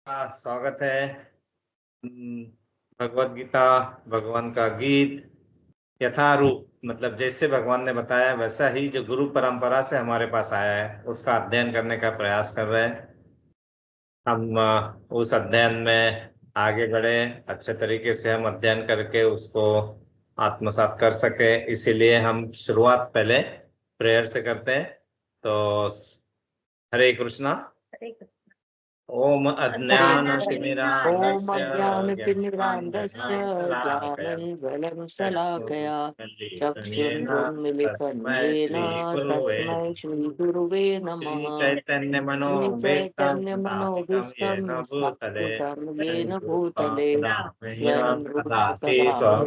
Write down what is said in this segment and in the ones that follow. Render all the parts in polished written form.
स्वागत है। भगवत गीता भगवान का गीत यथारूप, मतलब जैसे भगवान ने बताया वैसा ही जो गुरु परंपरा से हमारे पास आया है उसका अध्ययन करने का प्रयास कर रहे हैं। हम उस अध्ययन में आगे बढ़े, अच्छे तरीके से हम अध्ययन करके उसको आत्मसात कर सके, इसीलिए हम शुरुआत पहले प्रेयर से करते हैं। तो हरे कृष्णा। ओम ओम अज्ञानतिमिरान्धस्य अज्ञानतिमिरान्धस्य ज्ञानाञ्जनशलाकया ज्ञानञ्जनशलाकया चक्षुरुन्मीलितं चक्षुरुन्मिलितं तस्मै येन श्रीगुरुवे तस्मै श्रीगुरुवे नमः। श्रीचैतन्यमनोभीष्टं श्रीचैतन्यमनोभीष्टं येन भूतले स्थापितं येन स्वयं भूतले रूपं स्वयं रूपं ददाति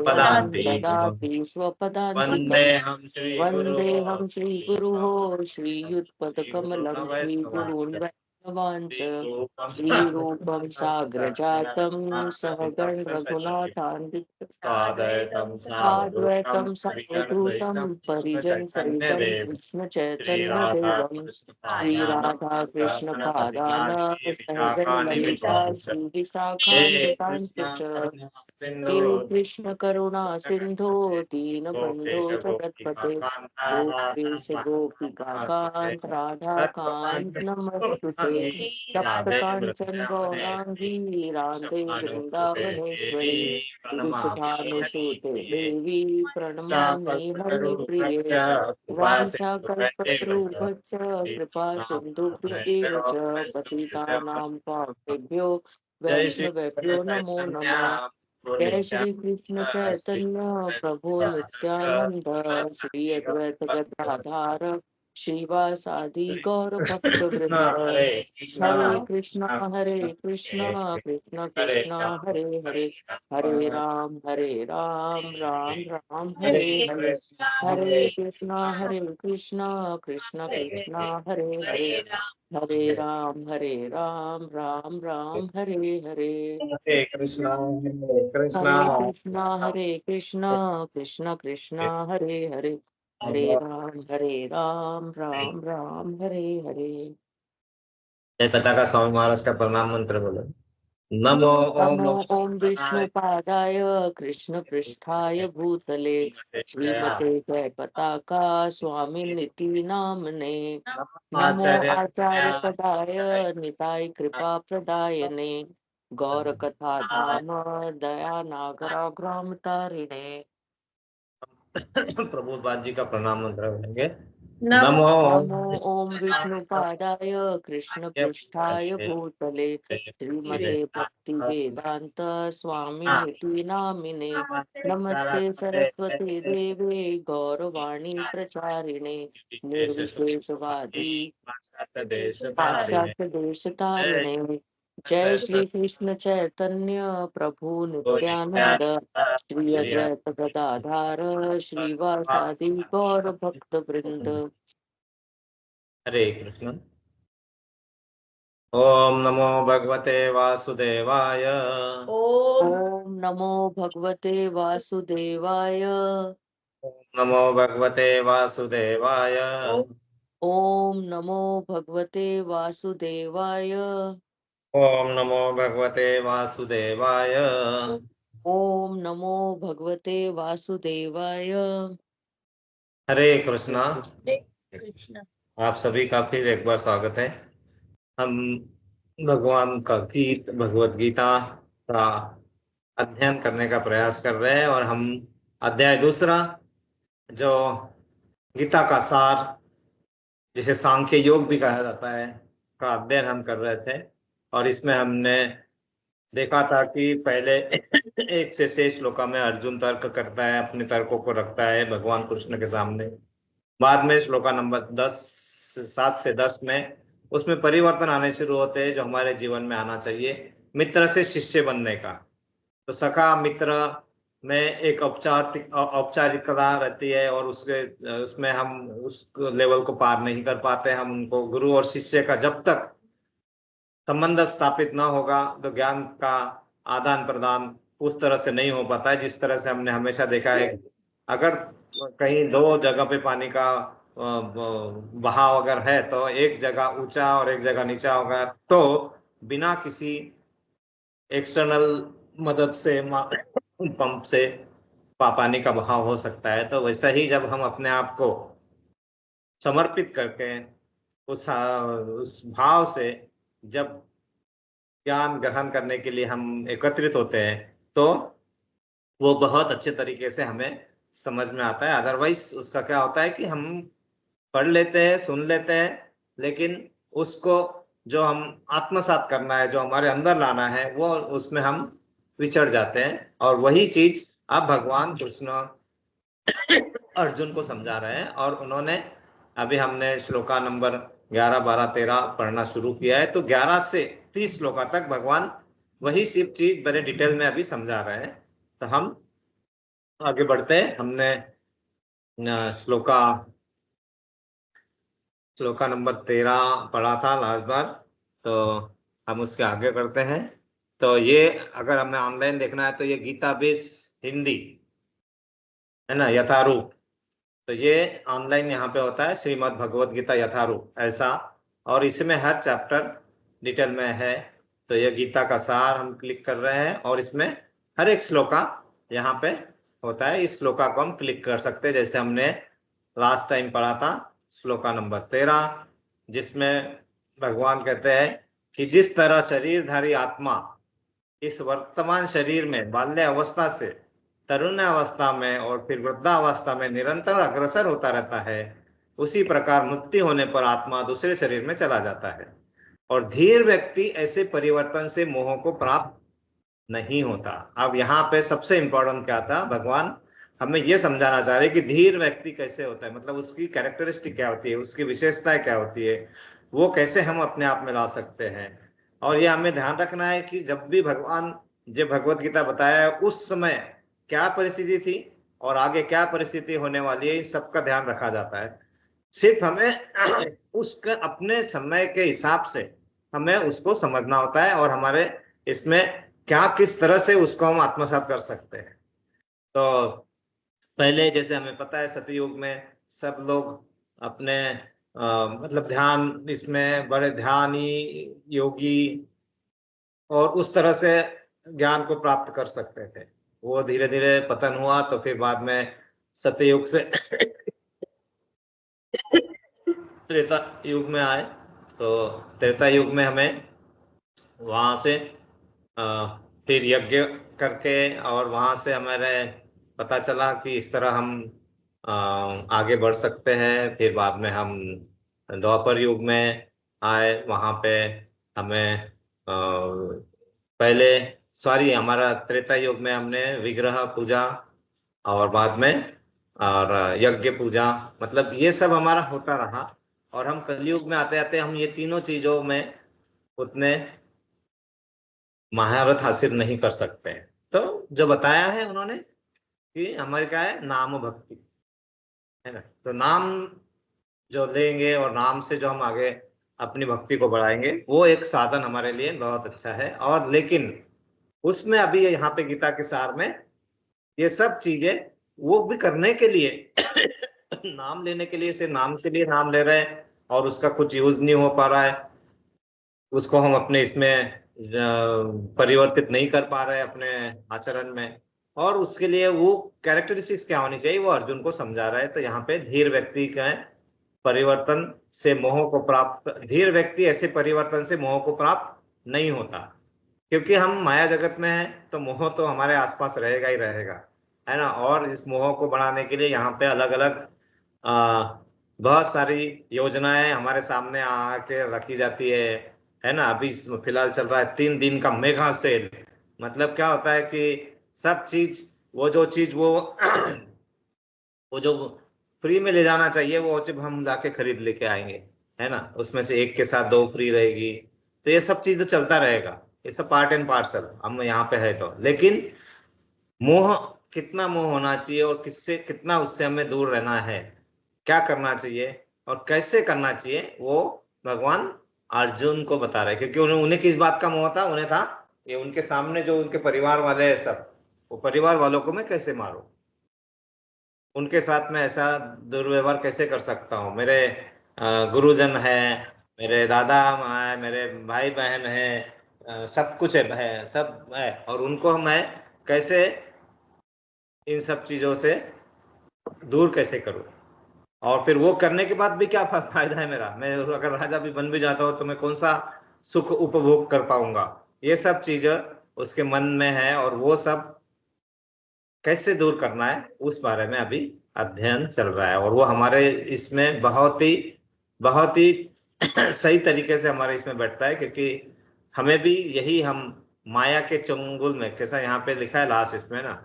कदा मह्यं स्वपदान्तिकम् ददाति स्वपदान्तिकम्। वन्देऽहं श्रीगुरोः वन्देऽहं श्रीगुरुः श्रीयुत्पदकमलं श्रीगुरून् श्रीगुरुवैष्णवांश्च वैष्णवांश्च श्रीरूपं श्रीरूपं साग्रजातं सहगण साग्रजातं रघुनाथान्वितं साद्वैतं साद्वैतं परिजनसहितं सावधूतं परिजन सहितं कृष्णचैतन्यदेव कृष्ण चैतन्य श्रीराधा देवं श्री राधा कृष्ण कृष्णपादान् पादान सहगण श्रीविशाखानि ललिता विशाखानि श्री हे विशाखान्वितांश्च कृष्ण च करुणा सिन्धु हे कृष्ण करुणा सिंधो दीनबंधो गोपेश जगत्पते गोपिकान्त गोपेश गोपिका कांत राधा कांत नमस्तुते तप्त राधे कांचन वृंदावने गौरांगी राधे वृषभानुसुते वृंदावनेश्वरी देवी प्रणमामि वृषभानुसुते हरिप्रिये देवी प्रणमामि हरिप्रिये कल्पतरुभ्यश्च कृपा सिन्धुभ्येव च वाञ्छाकल्पतरुभ्यश्च कृपा सिन्धुभ्य एव च वैष्णवेभ्यो पतितानां पापेभ्यो जय श्री वैष्णवेभ्यो नमो चैतन्य नमः। जय श्री कृष्ण नित्यानंद श्री चैतन्य प्रभु अद्वैत नित्यानंद श्री अद्वैत श्रीवासादि गदाधार श्रीवासादि गौर भक्त वृंद। हरे कृष्णा कृष्ण कृष्ण हरे कृष्ण राम हरे हरे हरे राम राम राम हरे हरे हरे कृष्ण कृष्ण कृष्ण हरे हरे हरे राम राम हरे हरे हरे कृष्णा हरे कृष्णा कृष्ण कृष्ण हरे हरे हरे राम राम हरे हरे। जय पिता का स्वामी महाराज का प्रणाम मंत्र बोलो। नमो ओम नमो नमः ओम शिवाय विष्णुपादाय कृष्ण पृष्ठाय भूतले श्रीमते जय पताका स्वामी निति नामने। नमो आचार्य आचार्य पदाय निताय कृपा प्रदायने गौर कथा धाम दया नागराग्राम तारिणे। प्रभुपाद जी का प्रणाम मंत्र बोलेंगे। नमो नमो ओम विष्णुपादाय कृष्ण पृष्ठाय भूतले श्रीमते भक्ति वेदांत स्वामी निति नामिने नमस्ते सरस्वती देवे गौरवाणी प्रचारिणे निर्विशेषवादी देश पाश्चात्य देश तारिणे। जय श्री कृष्ण चैतन्य प्रभु नित्यानंद श्री अद्वैत गदाधार श्रीवासादि गौर भक्त वृंद। हरे कृष्ण। ओम नमो भगवते वासुदेवाय। ओम नमो भगवते वासुदेवाय। नमो भगवते वासुदेवाय। ओम नमो भगवते वासुदेवाय। ओम नमो भगवते वासुदेवाय। ओम नमो भगवते वासुदेवाय। हरे कृष्णा। आप सभी का फिर एक बार स्वागत है। हम भगवान का गीत भगवत गीता का अध्ययन करने का प्रयास कर रहे हैं और हम अध्याय दूसरा जो गीता का सार जिसे सांख्य योग भी कहा जाता है का अध्ययन हम कर रहे थे। और इसमें हमने देखा था कि पहले एक से 6 श्लोका में अर्जुन तर्क करता है, अपने तर्कों को रखता है भगवान कृष्ण के सामने। बाद में श्लोका नंबर 7 से 10 में उसमें परिवर्तन आने शुरू होते हैं जो हमारे जीवन में आना चाहिए, मित्र से शिष्य बनने का। तो सखा मित्र में एक औपचारिकता रहती है और उसमें हम उस लेवल को पार नहीं कर पाते। हम उनको गुरु और शिष्य का जब तक संबंध स्थापित न होगा तो ज्ञान का आदान प्रदान उस तरह से नहीं हो पाता है जिस तरह से हमने हमेशा देखा है। अगर कहीं दो जगह पे पानी का बहाव अगर है तो एक जगह ऊंचा और एक जगह नीचा होगा तो बिना किसी एक्सटर्नल मदद से पंप से पानी का बहाव हो सकता है, तो वैसा ही जब हम अपने आप को समर्पित करके उस भाव से जब ज्ञान ग्रहण करने के लिए हम एकत्रित होते हैं, तो वो बहुत अच्छे तरीके से हमें समझ में आता है। अदरवाइज उसका क्या होता है कि हम पढ़ लेते हैं, सुन लेते हैं, लेकिन उसको जो हम आत्मसात करना है, जो हमारे अंदर लाना है, वो उसमें हम विचर जाते हैं। और वही चीज अब भगवान कृष्ण अर्जुन को समझा रहे हैं। और उन्होंने अभी हमने श्लोका नंबर 11, 12, 13 पढ़ना शुरू किया है, तो 11 से 30 श्लोका तक भगवान वही सिर्फ चीज बड़े डिटेल में अभी समझा रहे हैं। तो हम आगे बढ़ते हैं। हमने श्लोका श्लोका नंबर 13 पढ़ा था लास्ट बार, तो हम उसके आगे करते हैं। तो ये अगर हमें ऑनलाइन देखना है तो ये गीता बेस हिंदी है ना, यथारूप। तो ये ऑनलाइन यहाँ पे होता है, श्रीमद् भगवत गीता यथारूप ऐसा। और इसमें हर चैप्टर डिटेल में है। तो ये गीता का सार हम क्लिक कर रहे हैं, और इसमें हर एक श्लोका यहाँ पे होता है। इस श्लोका को हम क्लिक कर सकते हैं, जैसे हमने लास्ट टाइम पढ़ा था श्लोका नंबर 13, जिसमें भगवान कहते हैं कि जिस तरह शरीरधारी आत्मा इस वर्तमान शरीर में बाल्य अवस्था से तरुणावस्था में और फिर वृद्धावस्था में निरंतर अग्रसर होता रहता है, उसी प्रकार मृत्यु होने पर आत्मा दूसरे शरीर में चला जाता है। और धीर व्यक्ति ऐसे परिवर्तन से मोह को प्राप्त नहीं होता। अब यहाँ पे सबसे इंपॉर्टेंट क्या था, भगवान हमें यह समझाना चाह रहे कि धीर व्यक्ति कैसे होता है, मतलब उसकी कैरेक्टरिस्टिक क्या होती है, उसकी विशेषताएं क्या होती है, वो कैसे हम अपने आप में ला सकते हैं। और ये हमें ध्यान रखना है कि जब भी भगवान जो भगवत गीता बताया है, उस समय क्या परिस्थिति थी और आगे क्या परिस्थिति होने वाली है, इस सबका ध्यान रखा जाता है। सिर्फ हमें उसका अपने समय के हिसाब से हमें उसको समझना होता है, और हमारे इसमें क्या किस तरह से उसको हम आत्मसात कर सकते हैं। तो पहले जैसे हमें पता है सतयुग में सब लोग अपने मतलब ध्यान, इसमें बड़े ध्यानी योगी और उस तरह से ज्ञान को प्राप्त कर सकते थे। वो धीरे धीरे पतन हुआ, तो फिर बाद में सतयुग से त्रेता युग में आए। तो त्रेता युग में हमें वहां से फिर यज्ञ करके, और वहां से हमारे पता चला कि इस तरह हम आगे बढ़ सकते हैं। फिर बाद में हम द्वापर युग में आए, वहां पे हमें पहले सॉरी हमारा त्रेता युग में हमने विग्रह पूजा, और बाद में और यज्ञ पूजा, मतलब ये सब हमारा होता रहा। और हम कलयुग में आते आते हम ये तीनों चीजों में उतने महारत हासिल नहीं कर सकते हैं। तो जो बताया है उन्होंने कि हमारी क्या है, नाम भक्ति है ना। तो नाम जो लेंगे और नाम से जो हम आगे अपनी भक्ति को बढ़ाएंगे, वो एक साधन हमारे लिए बहुत अच्छा है। और लेकिन उसमें अभी यहाँ पे गीता के सार में ये सब चीजें वो भी करने के लिए नाम लेने के लिए सिर्फ नाम के लिए नाम ले रहे हैं, और उसका कुछ यूज नहीं हो पा रहा है, उसको हम अपने इसमें परिवर्तित नहीं कर पा रहे अपने आचरण में। और उसके लिए वो कैरेक्टरिस्टिक्स क्या होनी चाहिए, वो अर्जुन को समझा रहा है। तो यहाँ पे धीर व्यक्ति का है, परिवर्तन से मोह को प्राप्त, धीर व्यक्ति ऐसे परिवर्तन से मोह को प्राप्त नहीं होता। क्योंकि हम माया जगत में हैं, तो मोह तो हमारे आसपास रहेगा ही रहेगा, है ना। और इस मोह को बढ़ाने के लिए यहाँ पे अलग अलग बहुत सारी योजनाएं हमारे सामने आके रखी जाती है ना। अभी फिलहाल चल रहा है 3 दिन का मेगा सेल। मतलब क्या होता है कि सब चीज, वो जो चीज वो जो फ्री में ले जाना चाहिए, वो जब हम जाके खरीद लेके आएंगे, है ना। उसमें से एक के साथ दो फ्री रहेगी। तो ये सब चीज तो चलता रहेगा, ये सब पार्ट एंड पार्सल हम यहाँ पे है। तो लेकिन मोह, कितना मोह होना चाहिए और किससे कितना उससे हमें दूर रहना है, क्या करना चाहिए और कैसे करना चाहिए, वो भगवान अर्जुन को बता रहे हैं। क्योंकि उन्हें उन्हें किस बात का मोह था, उन्हें था ये उनके सामने जो उनके परिवार वाले हैं सब, वो परिवार वालों को मैं कैसे मारूं, उनके साथ में ऐसा दुर्व्यवहार कैसे कर सकता हूँ। मेरे गुरुजन है, मेरे दादा है, मेरे भाई बहन है, सब कुछ है, सब है, और उनको मैं कैसे इन सब चीजों से दूर कैसे करूं, और फिर वो करने के बाद भी क्या फायदा है मेरा, मैं अगर राजा भी बन भी जाता हूं तो मैं कौन सा सुख उपभोग कर पाऊंगा। ये सब चीजें उसके मन में है, और वो सब कैसे दूर करना है उस बारे में अभी अध्ययन चल रहा है, और वो हमारे इसमें बहुत ही सही तरीके से हमारे इसमें बैठता है, क्योंकि हमें भी यही, हम माया के चंगुल में, कैसा यहाँ पे लिखा है लास्ट इसमें ना,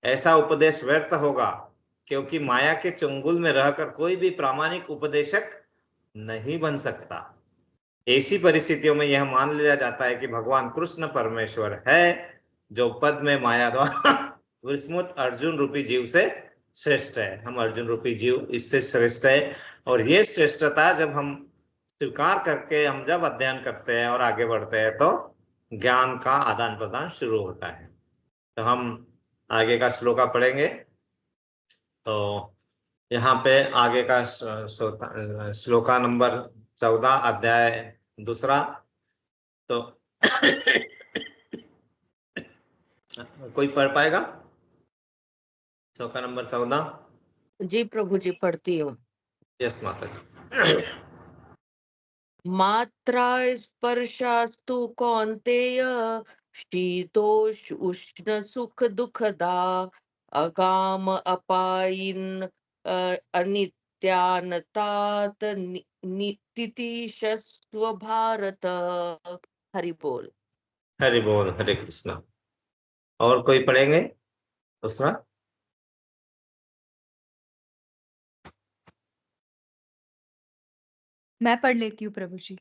ऐसा उपदेश व्यर्थ होगा, क्योंकि माया के चंगुल में रहकर कोई भी प्रामाणिक उपदेशक नहीं बन सकता। ऐसी परिस्थितियों में यह मान लिया जाता है कि भगवान कृष्ण परमेश्वर है, जो पद में माया द्वारा विस्मृत अर्जुन रूपी जीव से श्रेष्ठ है। हम अर्जुन रूपी जीव इससे श्रेष्ठ है, और ये श्रेष्ठता जब हम स्वीकार करके हम जब अध्ययन करते हैं और आगे बढ़ते हैं, तो ज्ञान का आदान प्रदान शुरू होता है। तो हम आगे का श्लोका पढ़ेंगे। तो यहाँ पे आगे का श्लोका नंबर 14, अध्याय दूसरा। तो कोई पढ़ पाएगा श्लोका नंबर 14? जी प्रभु जी, पढ़ती हूँ। यस माता जी। मात्रा स्पर्शास्तु कौन्तेय, शीतोष उष्ण सुख दुखदा, अकाम अपायिन अनित्यानतात नितिशस्व भारत। हरि बोल। हरि बोल, हरे कृष्णा। और कोई पढ़ेंगे दूसरा? मैं पढ़ लेती हूँ प्रभु जी।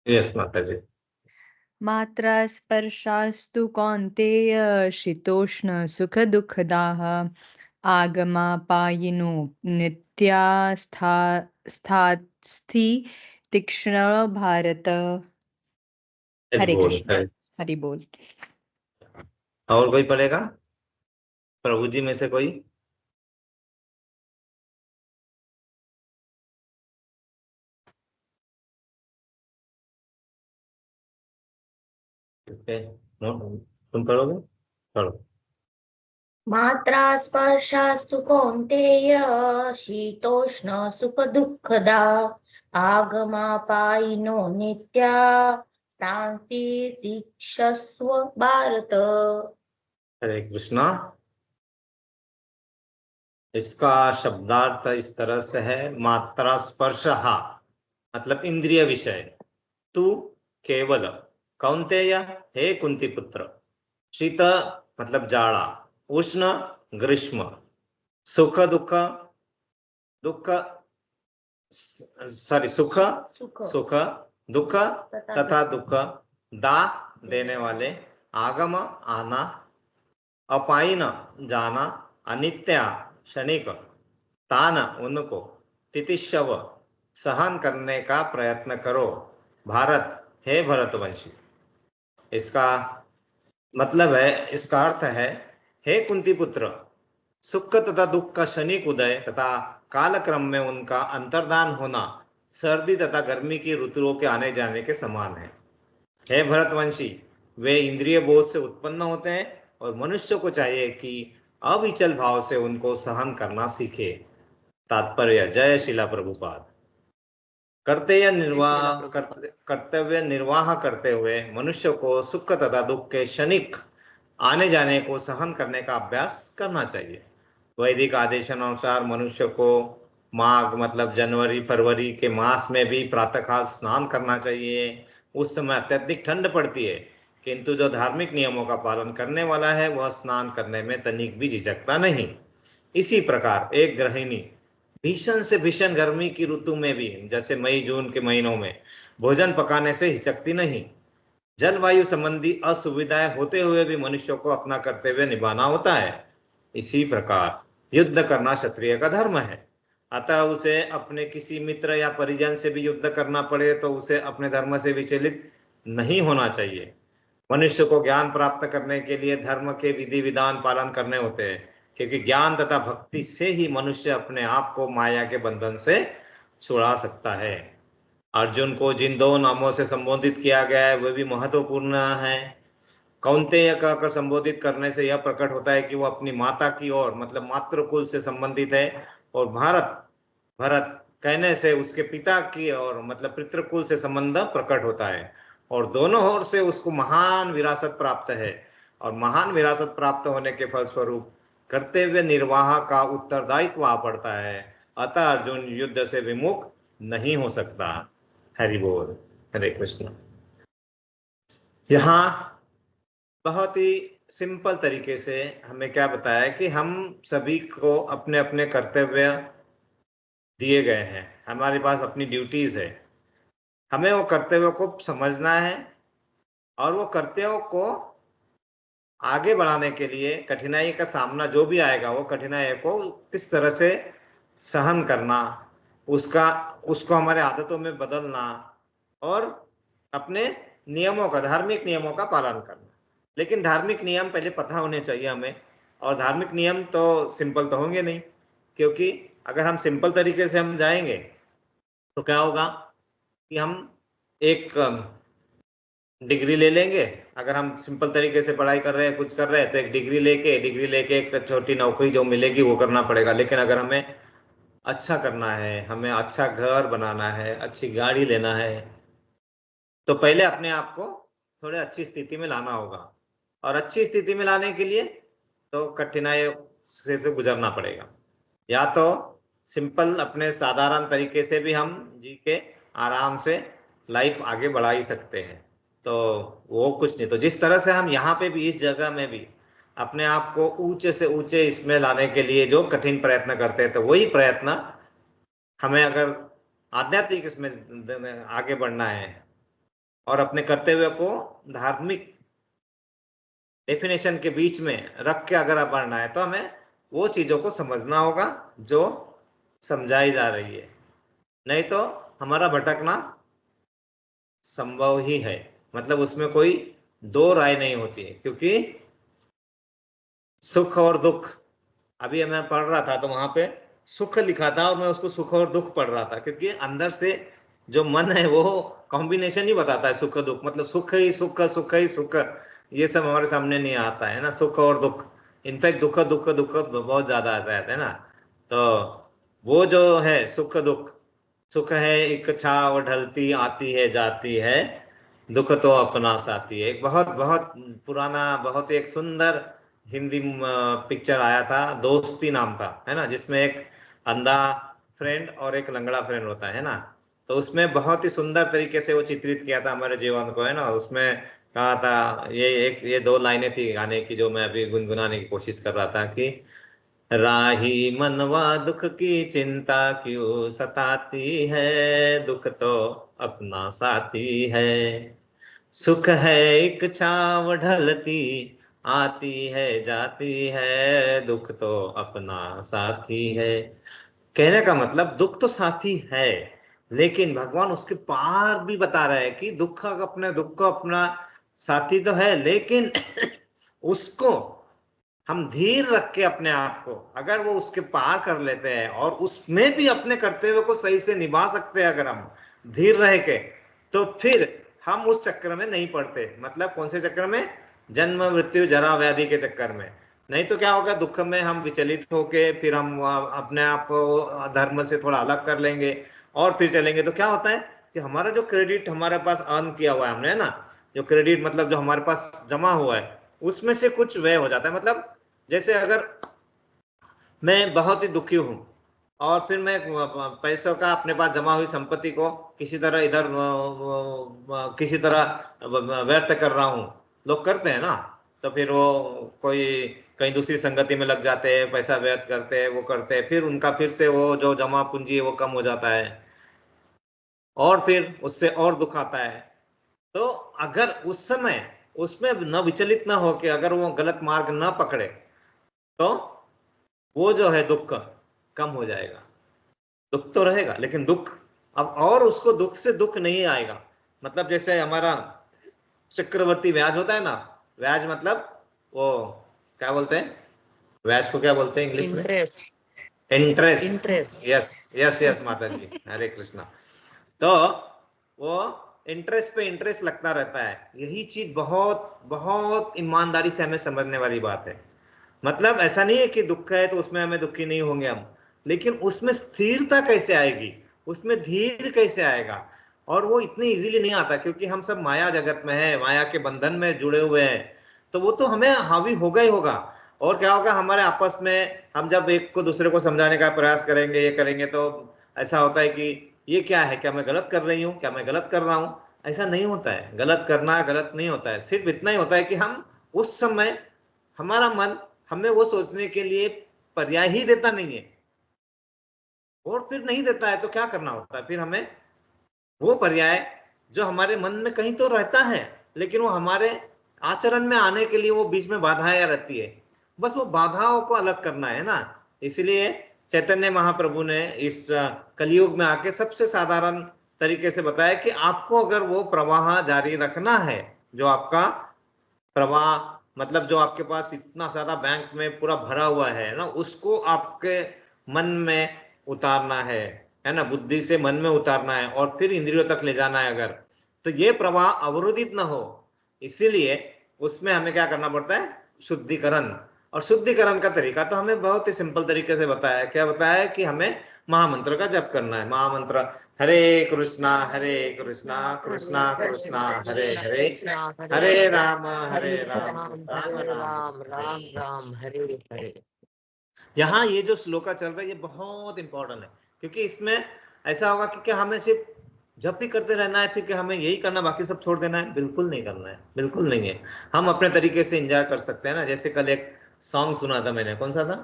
यस माता जी। मात्रा स्पर्शास्तु कौन्तेय, शीतोष्ण सुख दुखदाः, आगमापायिनो नित्यास्था स्थास्ति तीक्ष्ण भारत। हरि हरे बोल, कृष्ण। हरि बोल। और कोई पढ़ेगा प्रभु जी में से कोई? तुम पढ़ोगे? पढ़ो। मात्रा स्पर्शास्तु कौन्तेय, शीतोष्ण सुख दुःखदा, आगमापायिनो नित्या शान्ति दीक्षस्व भारत। हरे कृष्णा। इसका शब्दार्थ इस तरह से है, मात्रा स्पर्श मतलब इंद्रिय विषय, तू केवल, कौन्तेय हे कुंती पुत्र, शीत मतलब जाड़ा, उष्ण ग्रीष्म, सुख दुख, दुख सॉरी सुख सुख दुख तथा दुख, दा देने वाले, आगम आना, अपायिन जाना, अनित्य क्षणिक, तान उनको, तितिशव सहन करने का प्रयत्न करो, भारत हे भरतवंशी। इसका मतलब है, इसका अर्थ है, हे कुंती पुत्र, सुख तथा दुख का क्षणिक उदय तथा कालक्रम में उनका अंतर्धान होना सर्दी तथा गर्मी की ऋतुओं के आने जाने के समान है। हे भरतवंशी, वे इंद्रिय बोध से उत्पन्न होते हैं, और मनुष्य को चाहिए कि अविचल भाव से उनको सहन करना सीखे। तात्पर्य, जय शिला प्रभुपाद। कर्तव्य निर्वाह करते हुए मनुष्य को सुख तथा दुख के क्षणिक आने जाने को सहन करने का अभ्यास करना चाहिए। वैदिक आदेशानुसार मनुष्य को माघ मतलब जनवरी फरवरी के मास में भी प्रातःकाल स्नान करना चाहिए। उस समय अत्यधिक ठंड पड़ती है, किंतु जो धार्मिक नियमों का पालन करने वाला है वह स्नान करने में तनिक भी झिझकता नहीं। इसी प्रकार एक गृहिणी भीषण से भीषण गर्मी की ऋतु में भी, जैसे मई जून के महीनों में, भोजन पकाने से हिचकती नहीं। जलवायु संबंधी असुविधाएं होते हुए भी मनुष्य को अपना कर्तव्य निभाना होता है। इसी प्रकार युद्ध करना क्षत्रिय का धर्म है, अतः उसे अपने किसी मित्र या परिजन से भी युद्ध करना पड़े तो उसे अपने धर्म से विचलित नहीं होना चाहिए। मनुष्य को ज्ञान प्राप्त करने के लिए धर्म के विधि विधान पालन करने होते हैं, क्योंकि ज्ञान तथा भक्ति से ही मनुष्य अपने आप को माया के बंधन से छुड़ा सकता है। अर्जुन को जिन 2 नामों से संबोधित किया गया है वे भी महत्वपूर्ण है। कौन्तेय कहकर संबोधित करने से यह प्रकट होता है कि वो अपनी माता की ओर मतलब मातृकुल से संबंधित है, और भारत भरत कहने से उसके पिता की ओर मतलब पितृकुल से संबंध प्रकट होता है, और दोनों ओर से उसको महान विरासत प्राप्त है, और महान विरासत प्राप्त होने के फलस्वरूप कर्तव्य निर्वाह का उत्तरदायित्व आ पड़ता है। अतः अर्जुन युद्ध से विमुख नहीं हो सकता। हरि बोल, हरे कृष्ण। यहाँ बहुत ही सिंपल तरीके से हमें क्या बताया है कि हम सभी को अपने अपने कर्तव्य दिए गए हैं, हमारे पास अपनी ड्यूटीज है, हमें वो कर्तव्यों को समझना है और वो कर्तव्यों को आगे बढ़ाने के लिए कठिनाई का सामना जो भी आएगा वो कठिनाई को किस तरह से सहन करना, उसको हमारे आदतों में बदलना और अपने नियमों का, धार्मिक नियमों का पालन करना। लेकिन धार्मिक नियम पहले पता होने चाहिए हमें, और धार्मिक नियम तो सिंपल तो होंगे नहीं, क्योंकि अगर हम सिंपल तरीके से हम जाएंगे तो क्या होगा कि हम एक डिग्री ले लेंगे। अगर हम सिंपल तरीके से पढ़ाई कर रहे हैं, कुछ कर रहे हैं, तो एक डिग्री लेके एक छोटी नौकरी जो मिलेगी वो करना पड़ेगा। लेकिन अगर हमें अच्छा करना है, हमें अच्छा घर बनाना है, अच्छी गाड़ी लेना है, तो पहले अपने आप को थोड़े अच्छी स्थिति में लाना होगा, और अच्छी स्थिति में लाने के लिए तो कठिनाइयों से तो गुजरना पड़ेगा। या तो सिंपल अपने साधारण तरीके से भी हम जी के आराम से लाइफ आगे बढ़ा ही सकते हैं, तो वो कुछ नहीं। तो जिस तरह से हम यहाँ पे भी इस जगह में भी अपने आप को ऊंचे से ऊंचे इसमें लाने के लिए जो कठिन प्रयत्न करते हैं, तो वही प्रयत्न हमें अगर आध्यात्मिक इसमें आगे बढ़ना है और अपने कर्तव्य को धार्मिक डेफिनेशन के बीच में रख के अगर बढ़ना है, तो हमें वो चीजों को समझना होगा जो समझाई जा रही है, नहीं तो हमारा भटकना संभव ही है। मतलब उसमें कोई दो राय नहीं होती है, क्योंकि सुख और दुख, अभी मैं पढ़ रहा था तो वहां पे सुख लिखा था और मैं उसको सुख और दुख पढ़ रहा था, क्योंकि अंदर से जो मन है वो कॉम्बिनेशन ही बताता है सुख दुख, मतलब सुख ही सुख, सुख ही सुख, ये सब हमारे सामने नहीं आता है ना, सुख और दुख। इनफैक्ट दुख दुख दुख बहुत ज्यादा आता है ना। तो वो जो है सुख दुख, सुख है इच्छा वो ढलती आती है जाती है, दुख तो अपना साथी है। एक बहुत बहुत पुराना, बहुत एक सुंदर हिंदी पिक्चर आया था, दोस्ती नाम था, है ना, जिसमें एक अंधा फ्रेंड और एक लंगड़ा फ्रेंड होता है ना। तो उसमें बहुत ही सुंदर तरीके से वो चित्रित किया था हमारे जीवन को, है ना। उसमें कहा था ये 2 लाइनें थी गाने की जो मैं अभी गुनगुनाने की कोशिश कर रहा था कि राही मनवा दुख की चिंता क्यों सताती है, दुख तो अपना साथी है, सुख है एक छाव ढलती आती है जाती है, दुख तो अपना साथी है। कहने का मतलब दुख तो साथी है, लेकिन भगवान उसके पार भी बता रहे हैं कि दुख को अपना साथी तो है, लेकिन उसको हम धीर रख के अपने आप को अगर वो उसके पार कर लेते हैं और उसमें भी अपने कर्तव्य को सही से निभा सकते हैं, अगर हम धीर रह के, तो फिर हम उस चक्कर में नहीं पड़ते। मतलब कौन से चक्कर में? जन्म मृत्यु जरा व्याधि के चक्कर में। नहीं तो क्या होगा, दुख में हम विचलित होके फिर हम अपने आप को धर्म से थोड़ा अलग कर लेंगे और फिर चलेंगे, तो क्या होता है कि हमारा जो क्रेडिट हमारे पास अर्न किया हुआ है हमने, है ना, जो क्रेडिट मतलब जो हमारे पास जमा हुआ है उसमें से कुछ व्यय हो जाता है। मतलब जैसे अगर मैं बहुत ही दुखी हूं और फिर मैं पैसों का अपने पास जमा हुई संपत्ति को किसी तरह इधर किसी तरह व्यर्थ कर रहा हूं, लोग करते हैं ना, तो फिर वो कोई कहीं दूसरी संगति में लग जाते हैं, पैसा व्यर्थ करते हैं, वो करते हैं, फिर उनका फिर से वो जो जमा पूंजी है वो कम हो जाता है और फिर उससे और दुख आता है। तो अगर उस समय उसमें न विचलित न होके अगर वो गलत मार्ग न पकड़े तो वो जो है दुख कम हो जाएगा। दुख तो रहेगा लेकिन दुख अब, और उसको दुख से दुख नहीं आएगा। मतलब जैसे हमारा चक्रवर्ती ब्याज होता है ना, ब्याज मतलब वो क्या बोलते हैं, ब्याज को क्या बोलते हैं इंग्लिश में? Interest. Interest. Interest. Yes yes yes माता जी, हरे कृष्णा। तो वो इंटरेस्ट पे इंटरेस्ट लगता रहता है। यही चीज बहुत बहुत ईमानदारी से हमें समझने वाली बात है। मतलब ऐसा नहीं है कि दुख है तो उसमें हमें दुखी नहीं होंगे हम, लेकिन उसमें स्थिरता कैसे आएगी, उसमें धीर कैसे आएगा। और वो इतनी इजीली नहीं आता, क्योंकि हम सब माया जगत में हैं, माया के बंधन में जुड़े हुए हैं। तो वो तो हमें हावी होगा ही होगा। और क्या होगा, हमारे आपस में हम जब एक को दूसरे को समझाने का प्रयास करेंगे, ये करेंगे, तो ऐसा होता है कि ये क्या है, क्या मैं गलत कर रही हूँ, क्या मैं गलत कर रहा हूँ। ऐसा नहीं होता है, गलत करना गलत नहीं होता है। सिर्फ इतना ही होता है कि हम उस समय हमारा मन हमें वो सोचने के लिए पर्याय ही देता नहीं है। और फिर नहीं देता है तो क्या करना होता है, फिर हमें वो पर्याय जो हमारे मन में कहीं तो रहता है, लेकिन वो हमारे आचरण में आने के लिए वो बीच में बाधाएं रहती है। बस वो बाधाओं को अलग करना है ना। इसलिए चैतन्य महाप्रभु ने इस कलयुग में आके सबसे साधारण तरीके से बताया कि आपको अगर वो प्रवाह जारी रखना है, जो आपका प्रवाह मतलब जो आपके पास इतना सारा बैंक में पूरा भरा हुआ है ना, उसको आपके मन में उतारना है ना, बुद्धि से मन में उतारना है और फिर इंद्रियों तक ले जाना है अगर, तो ये प्रवाह अवरोधित ना हो, इसीलिए उसमें हमें क्या करना पड़ता है, शुद्धिकरण। और शुद्धिकरण का तरीका तो हमें बहुत ही सिंपल तरीके से बताया है। क्या बताया है कि हमें महामंत्र का जप करना है। महामंत्र हरे कृष्णा कृष्णा कृष्णा हरे हरे, हरे राम राम राम राम हरे। राम हरे हरे। यहाँ ये जो श्लोका चल रहा है ये बहुत इंपॉर्टेंट है, क्योंकि इसमें ऐसा होगा कि क्या हमें सिर्फ जब भी करते रहना है, फिर क्या हमें यही करना बाकी सब छोड़ देना है? बिल्कुल नहीं करना है, बिल्कुल नहीं है। हम अपने तरीके से एंजॉय कर सकते हैं ना। जैसे कल एक सॉन्ग सुना था मैंने, कौन सा था,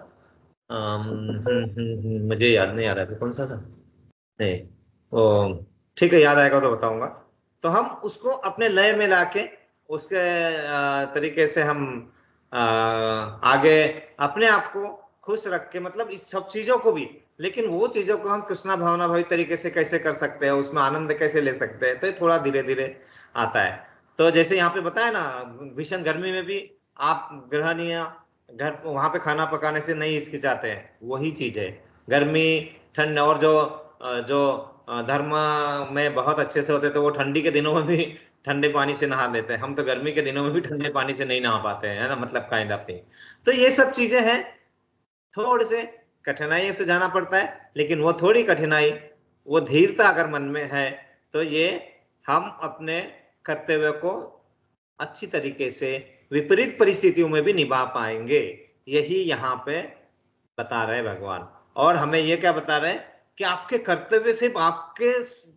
मुझे याद नहीं आ रहा था कौन सा था। नहीं, ओ ठीक है, याद आएगा तो बताऊंगा। तो हम उसको अपने लय में लाके उसके तरीके से हम आगे अपने आप को खुश रख के, मतलब इस सब चीजों को भी, लेकिन वो चीजों को हम कृष्णा भावना भावी तरीके से कैसे कर सकते हैं, उसमें आनंद कैसे ले सकते हैं, तो ये थोड़ा धीरे धीरे आता है। तो जैसे यहाँ पे बताया ना, भीषण गर्मी में भी आप गृहिणियां घर वहां पे खाना पकाने से नहीं हिचकिचाते हैं, वही चीज है। गर्मी ठंड, और जो धर्म में बहुत अच्छे से होते तो वो ठंडी के दिनों में भी ठंडे पानी से नहा लेते हैं। हम तो गर्मी के दिनों में भी ठंडे पानी से नहीं नहा पाते हैं, है ना, मतलब काइंड ऑफ थिंग। तो ये सब चीजें हैं, थोड़े से कठिनाइयों से जाना पड़ता है, लेकिन वो थोड़ी कठिनाई, वो धीरता अगर मन में है, तो ये हम अपने कर्तव्य को अच्छी तरीके से विपरीत परिस्थितियों में भी निभा पाएंगे। यही यहाँ पे बता रहे भगवान। और हमें ये क्या बता रहे हैं कि आपके कर्तव्य सिर्फ आपके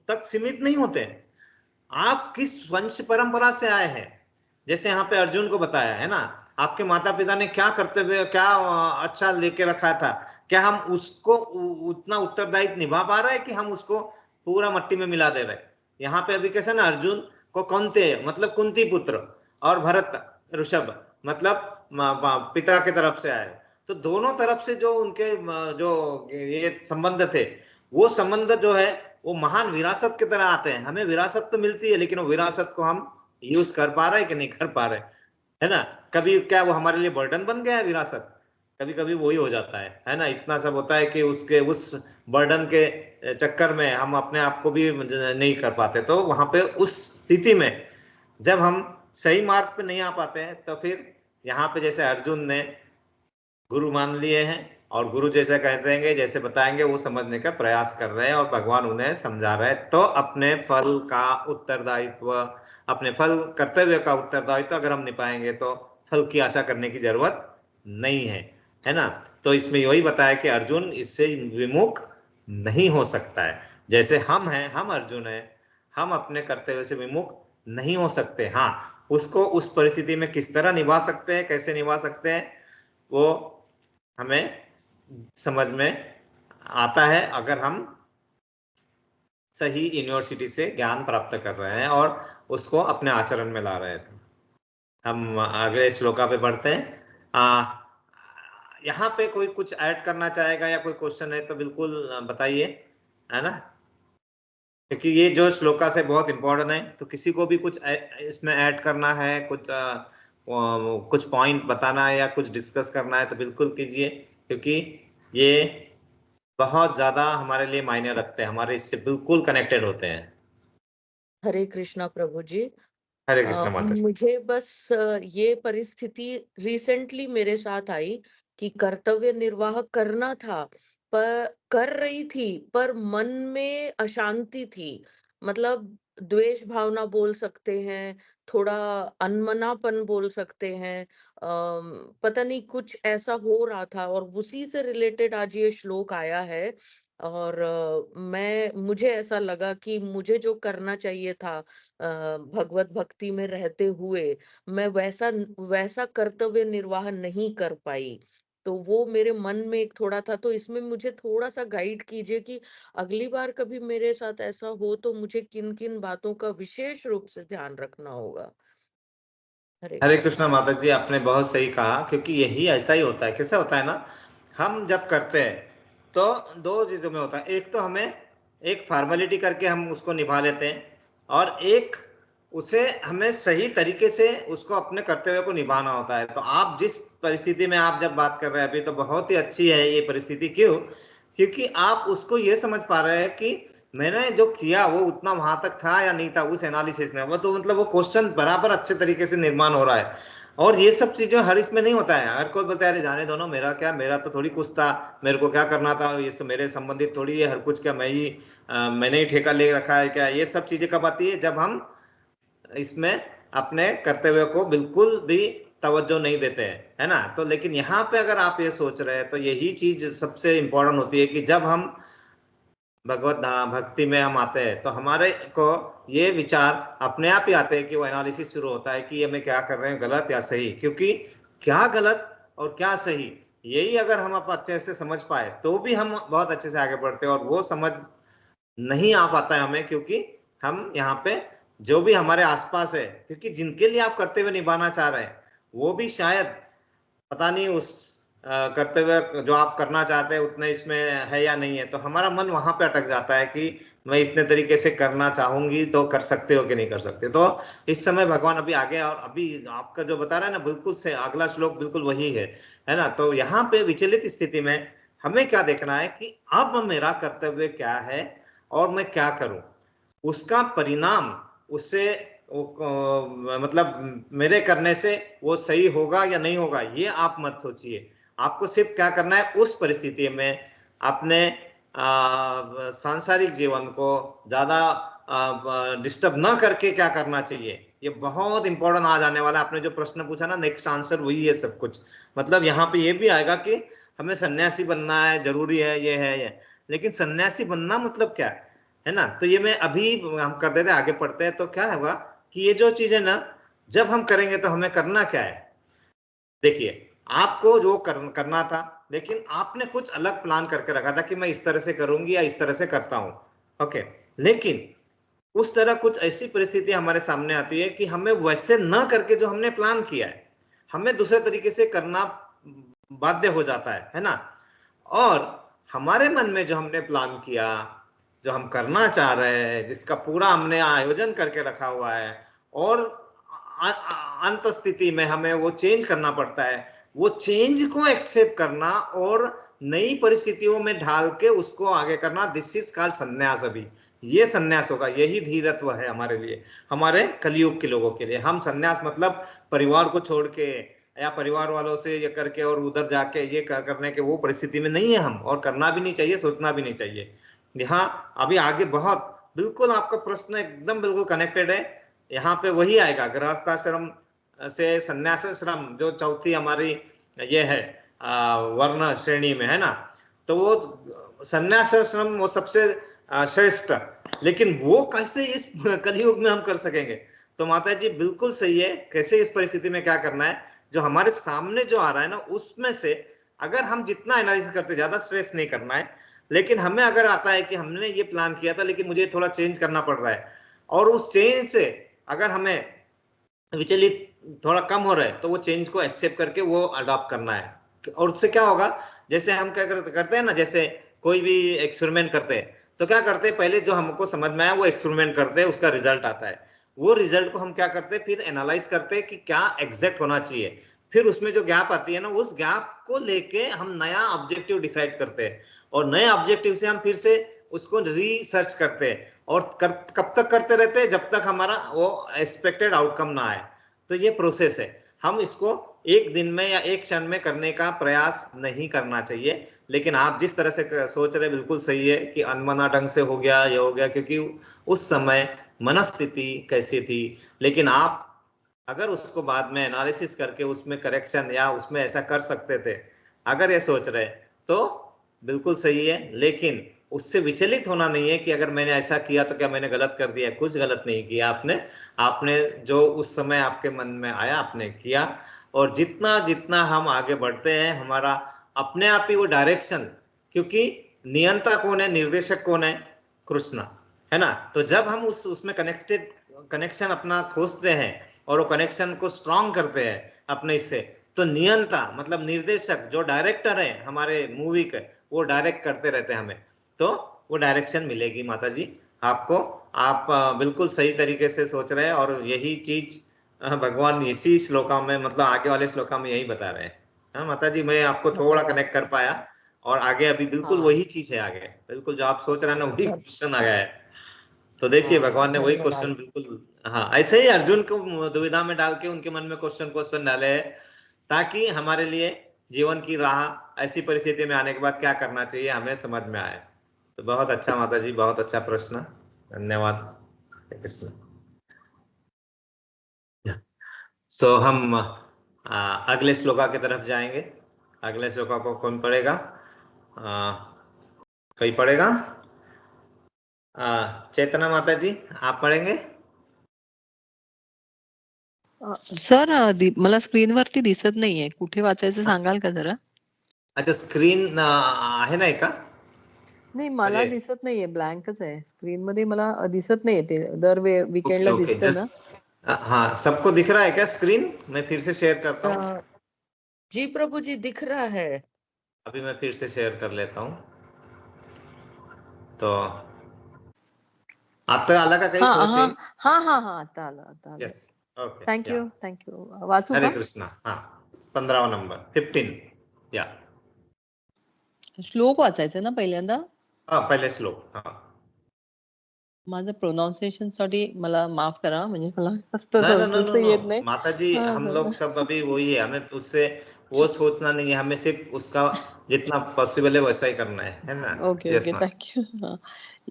तक सीमित नहीं होते, आप किस वंश परंपरा से आए हैं। जैसे यहाँ पे अर्जुन को बताया है ना, आपके माता पिता ने क्या कर्तव्य, क्या अच्छा लेके रखा था, क्या हम उसको उतना उत्तरदायित्व निभा पा रहे हैं कि हम उसको पूरा मट्टी में मिला दे रहे। यहाँ पे अभी कैसे ना, अर्जुन को कौनते मतलब कुंती पुत्र, और भरत ऋषभ मतलब पिता के तरफ से आए। तो दोनों तरफ से जो उनके जो ये संबंध थे, वो संबंध जो है वो महान विरासत की तरह आते हैं। हमें विरासत तो मिलती है, लेकिन वो विरासत को हम यूज कर पा रहे हैं कि नहीं कर पा रहे, है ना। कभी क्या वो हमारे लिए बर्डन बन गया है विरासत, कभी कभी वही हो जाता है ना। इतना सब होता है कि उसके उस बर्डन के चक्कर में हम अपने आप को भी नहीं कर पाते। तो वहां पे उस स्थिति में जब हम सही मार्ग पे नहीं आ पाते हैं, तो फिर यहाँ पे जैसे अर्जुन ने गुरु मान लिए हैं, और गुरु जैसे कहते हैं जैसे बताएंगे वो समझने का प्रयास कर रहे हैं, और भगवान उन्हें समझा रहे हैं। तो अपने फल का उत्तरदायित्व, अपने फल कर्तव्य का उत्तरदायित्व अगर हम निभाएंगे तो फल की आशा करने की जरूरत नहीं है, है ना। तो इसमें यही बताया कि अर्जुन इससे विमुख नहीं हो सकता है। जैसे हम हैं, हम अर्जुन हैं, हम अपने कर्तव्य से विमुख नहीं हो सकते। हाँ, उसको उस परिस्थिति में किस तरह निभा सकते हैं, कैसे निभा सकते हैं, वो हमें समझ में आता है अगर हम सही यूनिवर्सिटी से ज्ञान प्राप्त कर रहे हैं और उसको अपने आचरण में ला रहे हैं। हम अगले श्लोका पे बढ़ते हैं। यहाँ पे कोई कुछ ऐड करना चाहेगा या कोई क्वेश्चन है तो बिल्कुल बताइए, है ना, क्योंकि ये जो श्लोका से बहुत इंपॉर्टेंट है। तो किसी को भी कुछ इसमें ऐड करना है, कुछ पॉइंट बताना है या कुछ डिस्कस करना है तो बिल्कुल कीजिए, क्योंकि ये बहुत ज्यादा हमारे लिए मायने रखते हैं, हमारे इससे बिल्कुल कनेक्टेड होते हैं। हरे कृष्णा प्रभु जी। हरे कृष्ण माता जी। मुझे बस ये परिस्थिति रिसेंटली मेरे साथ आई कि कर्तव्य निर्वाह करना था, पर कर रही थी, पर मन में अशांति थी। मतलब द्वेष भावना बोल सकते हैं, थोड़ा अनमनापन बोल सकते हैं। पता नहीं कुछ ऐसा हो रहा था और उसी से रिलेटेड आज ये श्लोक आया है। और मुझे ऐसा लगा कि मुझे जो करना चाहिए था भगवत भक्ति में रहते हुए, मैं वैसा कर्तव्य निर्वाह नहीं कर पाई। तो वो मेरे मन में एक थोड़ा था, तो इसमें मुझे थोड़ा-सा गाइड कीजिए कि अगली बार कभी मेरे साथ ऐसा हो तो मुझे किन-किन बातों का विशेष रूप से ध्यान रखना होगा? हरे हरे कृष्ण। कृष्णा माता जी, आपने बहुत सही कहा, क्योंकि यही ऐसा ही होता है। कैसा होता है ना, हम जब करते हैं तो दो चीजों में होता है। एक तो हमें एक फॉर्मेलिटी करके हम उसको निभा लेते हैं, और एक उसे हमें सही तरीके से उसको अपने कर्तव्य को निभाना होता है। तो आप जिस परिस्थिति में आप जब बात कर रहे हैं अभी, तो बहुत ही अच्छी है ये परिस्थिति। क्यों? क्योंकि आप उसको ये समझ पा रहे हैं कि मैंने जो किया वो उतना वहां तक था या नहीं था, उस एनालिसिस में वो तो मतलब वो क्वेश्चन बराबर अच्छे तरीके से निर्माण हो रहा है। और ये सब चीजें हर इसमें नहीं होता है। हर कोई बोलता है अरे जाने दो ना, मेरा क्या, मेरा तो थोड़ी कुछ था, मेरे को क्या करना था, ये तो मेरे संबंधित थोड़ी है हर कुछ, क्या मैं ही मैंने ही ठेका ले रखा है क्या। ये सब चीजें कब आती है? जब हम इसमें अपने कर्तव्य को बिल्कुल भी तवज्जो नहीं देते हैं, है ना। तो लेकिन यहाँ पे अगर आप ये सोच रहे हैं तो यही चीज सबसे इंपॉर्टेंट होती है कि जब हम भगवत भक्ति में हम आते हैं तो हमारे को ये विचार अपने आप ही आते हैं कि वो एनालिसिस शुरू होता है कि ये मैं क्या कर रहे हैं, गलत या सही। क्योंकि क्या गलत और क्या सही, यही अगर हम अच्छे से समझ पाए तो भी हम बहुत अच्छे से आगे बढ़ते हैं। और वो समझ नहीं आ पाता है हमें, क्योंकि हम यहाँ पे जो भी हमारे आसपास है, क्योंकि जिनके लिए आप कर्तव्य निभाना चाह रहे हैं वो भी शायद पता नहीं उस कर्तव्य जो आप करना चाहते हैं उतने इसमें है या नहीं है। तो हमारा मन वहां पे अटक जाता है कि मैं इतने तरीके से करना चाहूंगी तो कर सकते हो कि नहीं कर सकते। तो इस समय भगवान अभी आगे, और अभी आपका जो बता रहा है ना, बिल्कुल से अगला श्लोक बिल्कुल वही है ना। तो यहाँ पे विचलित स्थिति में हमें क्या देखना है कि अब मेरा कर्तव्य क्या है और मैं क्या करूं, उसका परिणाम उससे मतलब मेरे करने से वो सही होगा या नहीं होगा, ये आप मत सोचिए। आपको सिर्फ क्या करना है, उस परिस्थिति में अपने सांसारिक जीवन को ज्यादा डिस्टर्ब ना करके क्या करना चाहिए, ये बहुत इंपॉर्टेंट आज आने वाला है। आपने जो प्रश्न पूछा ना, नेक्स्ट आंसर वही है सब कुछ। मतलब यहाँ पे ये भी आएगा कि हमें सन्यासी बनना है, जरूरी है, ये है ये। लेकिन सन्यासी बनना मतलब क्या है ना। तो ये मैं अभी हम कर देते आगे पढ़ते हैं तो क्या होगा कि ये जो चीज है ना, जब हम करेंगे तो हमें करना क्या है। देखिए, आपको जो करना था, लेकिन आपने कुछ अलग प्लान करके रखा था कि मैं इस तरह से करूंगी या इस तरह से करता हूं। ओके, लेकिन उस तरह कुछ ऐसी परिस्थिति हमारे सामने आती है कि हमें वैसे न करके जो हमने प्लान किया है, हमें दूसरे तरीके से करना बाध्य हो जाता है ना। और हमारे मन में जो हमने प्लान किया, जो हम करना चाह रहे हैं, जिसका पूरा हमने आयोजन करके रखा हुआ है, और अंत स्थिति में हमें वो चेंज करना पड़ता है। वो चेंज को एक्सेप्ट करना और नई परिस्थितियों में ढाल के उसको आगे करना, दिस इज कॉल्ड संन्यास। अभी ये संन्यास होगा, यही धीरत्व है हमारे लिए, हमारे कलयुग के लोगों के लिए। हम संन्यास मतलब परिवार को छोड़ के या परिवार वालों से ये करके और उधर जाके ये करने के वो परिस्थिति में नहीं है हम, और करना भी नहीं चाहिए, सोचना भी नहीं चाहिए। यहाँ अभी आगे बहुत बिल्कुल आपका प्रश्न एकदम बिल्कुल कनेक्टेड है। यहाँ पे वही आएगा, गृहस्थाश्रम से संन्यासाश्रम जो चौथी हमारी ये है वर्ण श्रेणी में, है ना। तो वो संन्यासाश्रम वो सबसे श्रेष्ठ, लेकिन वो कैसे इस कलयुग में हम कर सकेंगे। तो माता जी बिल्कुल सही है, कैसे इस परिस्थिति में क्या करना है, जो हमारे सामने जो आ रहा है ना, उसमें से अगर हम जितना एनालिसिस करते, ज्यादा स्ट्रेस नहीं करना है। लेकिन हमें अगर आता है कि हमने ये प्लान किया था लेकिन मुझे थोड़ा चेंज करना पड़ रहा है, और उस चेंज से अगर हमें विचलित थोड़ा कम हो रहा है, तो वो चेंज को एक्सेप्ट करके वो अडॉप्ट करना है। और उससे क्या होगा, जैसे हम क्या करते हैं ना, जैसे कोई भी एक्सपेरिमेंट करते हैं तो क्या करते हैं, पहले जो हमको समझ में आया वो एक्सपेरिमेंट करते हैं, उसका रिजल्ट आता है। वो रिजल्ट को हम क्या करते हैं, फिर एनालाइज करते हैं कि क्या एग्जैक्ट होना चाहिए। फिर उसमें जो गैप आती है ना, उस गैप को लेके हम नया ऑब्जेक्टिव डिसाइड करते हैं, और नए ऑब्जेक्टिव से हम फिर से उसको रिसर्च करते हैं और कब तक करते रहते हैं, जब तक हमारा वो एक्सपेक्टेड आउटकम ना आए। तो ये प्रोसेस है, हम इसको एक दिन में या एक क्षण में करने का प्रयास नहीं करना चाहिए। लेकिन आप जिस तरह से सोच रहे बिल्कुल सही है कि अनमना ढंग से हो गया, ये हो गया, क्योंकि उस समय मनस्थिति कैसी थी। लेकिन आप अगर उसको बाद में एनालिसिस करके उसमें करेक्शन या उसमें ऐसा कर सकते थे, अगर ये सोच रहे तो बिल्कुल सही है। लेकिन उससे विचलित होना नहीं है कि अगर मैंने ऐसा किया तो क्या मैंने गलत कर दिया। कुछ गलत नहीं किया आपने जो उस समय आपके मन में आया आपने किया। और जितना जितना हम आगे बढ़ते हैं, हमारा अपने आप ही वो डायरेक्शन, क्योंकि नियंता कौन है, निर्देशक कौन है, कृष्ण है ना। तो जब हम उसमें कनेक्शन अपना खोजते हैं और वो कनेक्शन को स्ट्रांग करते हैं अपने इससे, तो नियंता मतलब निर्देशक, जो डायरेक्टर है हमारे मूवी के, वो डायरेक्ट करते रहते हैं हमें, तो वो डायरेक्शन मिलेगी माता जी आपको। आप बिल्कुल सही तरीके से सोच रहे हैं और यही चीज भगवान इसी श्लोका में, मतलब आगे वाले श्लोका में यही बता रहे हैं। हाँ माता जी, मैं आपको थोड़ा कनेक्ट कर पाया और आगे अभी बिल्कुल वही चीज है, आगे बिल्कुल जो आप सोच रहे हैं ना वही क्वेश्चन आ गया है। तो देखिए भगवान ने वही क्वेश्चन बिल्कुल, हाँ ऐसे ही अर्जुन को दुविधा में डाल के उनके मन में क्वेश्चन डाले हैं, ताकि हमारे लिए जीवन की राह ऐसी परिस्थिति में आने के बाद क्या करना चाहिए हमें समझ में आए। तो बहुत अच्छा माता जी, बहुत अच्छा प्रश्न, धन्यवाद कृष्ण। तो हम अगले श्लोका की तरफ जाएंगे। अगले श्लोका को कौन पढ़ेगा? कोई पढ़ेगा? चेतना माता जी आप पढ़ेंगे? सर मला स्क्रीनवरती दिसत नाहीये, कुठे वाचायचं सांगाल का जरा? अच्छा स्क्रीन आहे नाही का? नाही मला दिसत नाहीये, ब्लँकच आहे स्क्रीन मध्ये, मला दिसत नाहीये ते दर वीकेंडला दिसतं ना। हाँ सबको दिख रहा है क्या स्क्रीन? मैं फिर से शेयर करता हूँ। जी प्रभु जी दिख रहा है। अभी मैं फिर से शेयर कर लेता हूँ। तो आता आला का काही थोडं चेंज? हाँ आता आला। यस ओके थँक्यू वाचू का? हरे कृष्णा। हाँ 15 नंबर 15 या श्लोक वाचायचं ना पहिल्यांदा? पहिले श्लोक। हाँ माझं प्रोनाउन्सिएशन साठी मला माफ करा, म्हणजे मला जास्त नो संस्कृत येत नाही। माता जी हम लोग सब अभी वही है, हमें उससे वो सोचना नहीं है, हमें सिर्फ उसका जितना पॉसिबल है वैसा ही करना है ना। Okay thank you.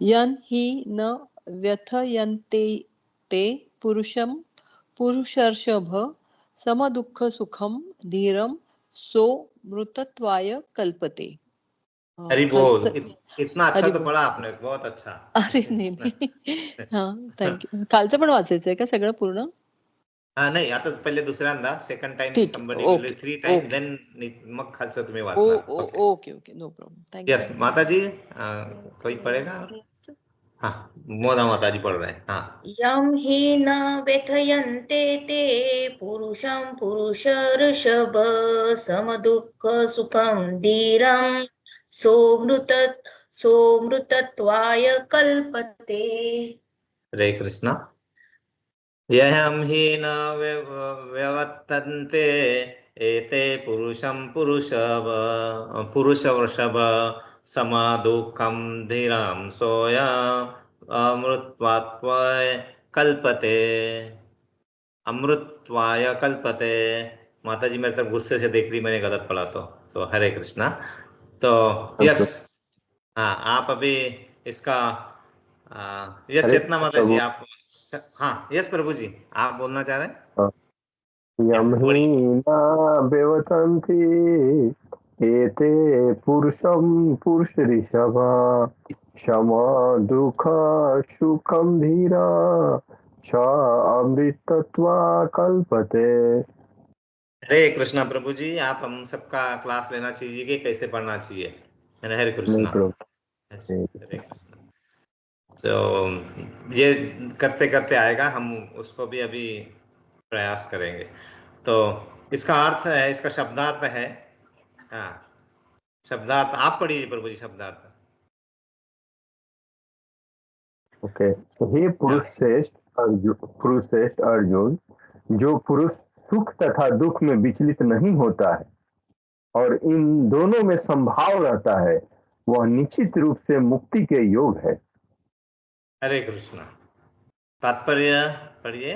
यन हि न व्यथयन्ते ते पुरुषम पुरुषर्षभ समदुःख सुखम धीरम सो मृतत्वाय कल्पते। हरि बोल, इतना अच्छा तो पढ़ा आपने, बहुत अच्छा। अरे नाही हाँ थँक्यू। खालचं पण वाचायचंय का सगळं पूर्ण? नाही आता पहिले दुसऱ्यांदा, सेकंड टाइम ठीक somebody will okay 3 time okay then मग खालचं तुम्ही वाचणार। Okay no problem yes thank you. माता जी कोई पढ़ेगा? हाँ मोदा माता जी पढ़ रहे हैं। हाँ यं हि न व्यथयन्ते ते पुरुषं पुरुषर्षभ समदुःख सुखं धीरं सोमृतत्वाय कल्पते। हरे कृष्णा। यहं हि न व्यवत्तन्ते एते पुरुषं पुरुषवृषभ समदुःखं धीरं सोय अमृत्वाय कल्पते। अमृत्वाय कल्पते। माता जी मेरे तरफ गुस्से से देख रही, मैंने गलत पढ़ा तो हरे कृष्णा। तो यस हाँ आप अभी इसका यस चेतना माता जी आप, हाँ यस प्रभु जी आप बोलना चाह रहे हैं? यं हि न व्यवतन्ति एते पुरुषं पुरुषऋषभ शम दुःख सुखं धीरा च अमृतत्वा कल्पते। हरे कृष्णा प्रभु जी, आप हम सबका क्लास लेना चाहिए कि कैसे पढ़ना चाहिए। हरे कृष्णा हरे कृष्णा। तो ये करते करते आएगा, हम उसको भी अभी प्रयास करेंगे। तो इसका अर्थ है, इसका शब्दार्थ है, हाँ शब्दार्थ आप पढ़िए प्रभु जी शब्दार्थ। ओके हे पुरुषश्रेष्ठ अर्जुन, जो पुरुष सुख तथा दुख में विचलित नहीं होता है और इन दोनों में संभाव रहता है, वह निश्चित रूप से मुक्ति के योग है। हरे कृष्णा। तात्पर्य पढ़िए।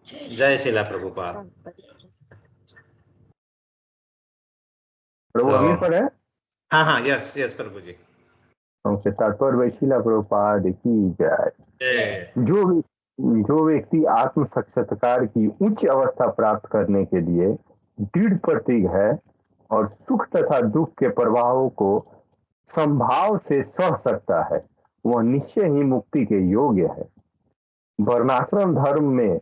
जय शिला प्रभुपाद। प्रभु तो हमें पर है। हाँ हाँ, यस यस प्रभु जी। हमसे तात्पर्य वैशिला प्रभुपाद की जय। जो व्यक्ति आत्म साक्षात्कार की उच्च अवस्था प्राप्त करने के लिए दृढ़ प्रतिज्ञ है और सुख तथा दुख के प्रभावों को संभाव से सह सकता है, वह निश्चय ही मुक्ति के योग्य है। वर्णाश्रम धर्म में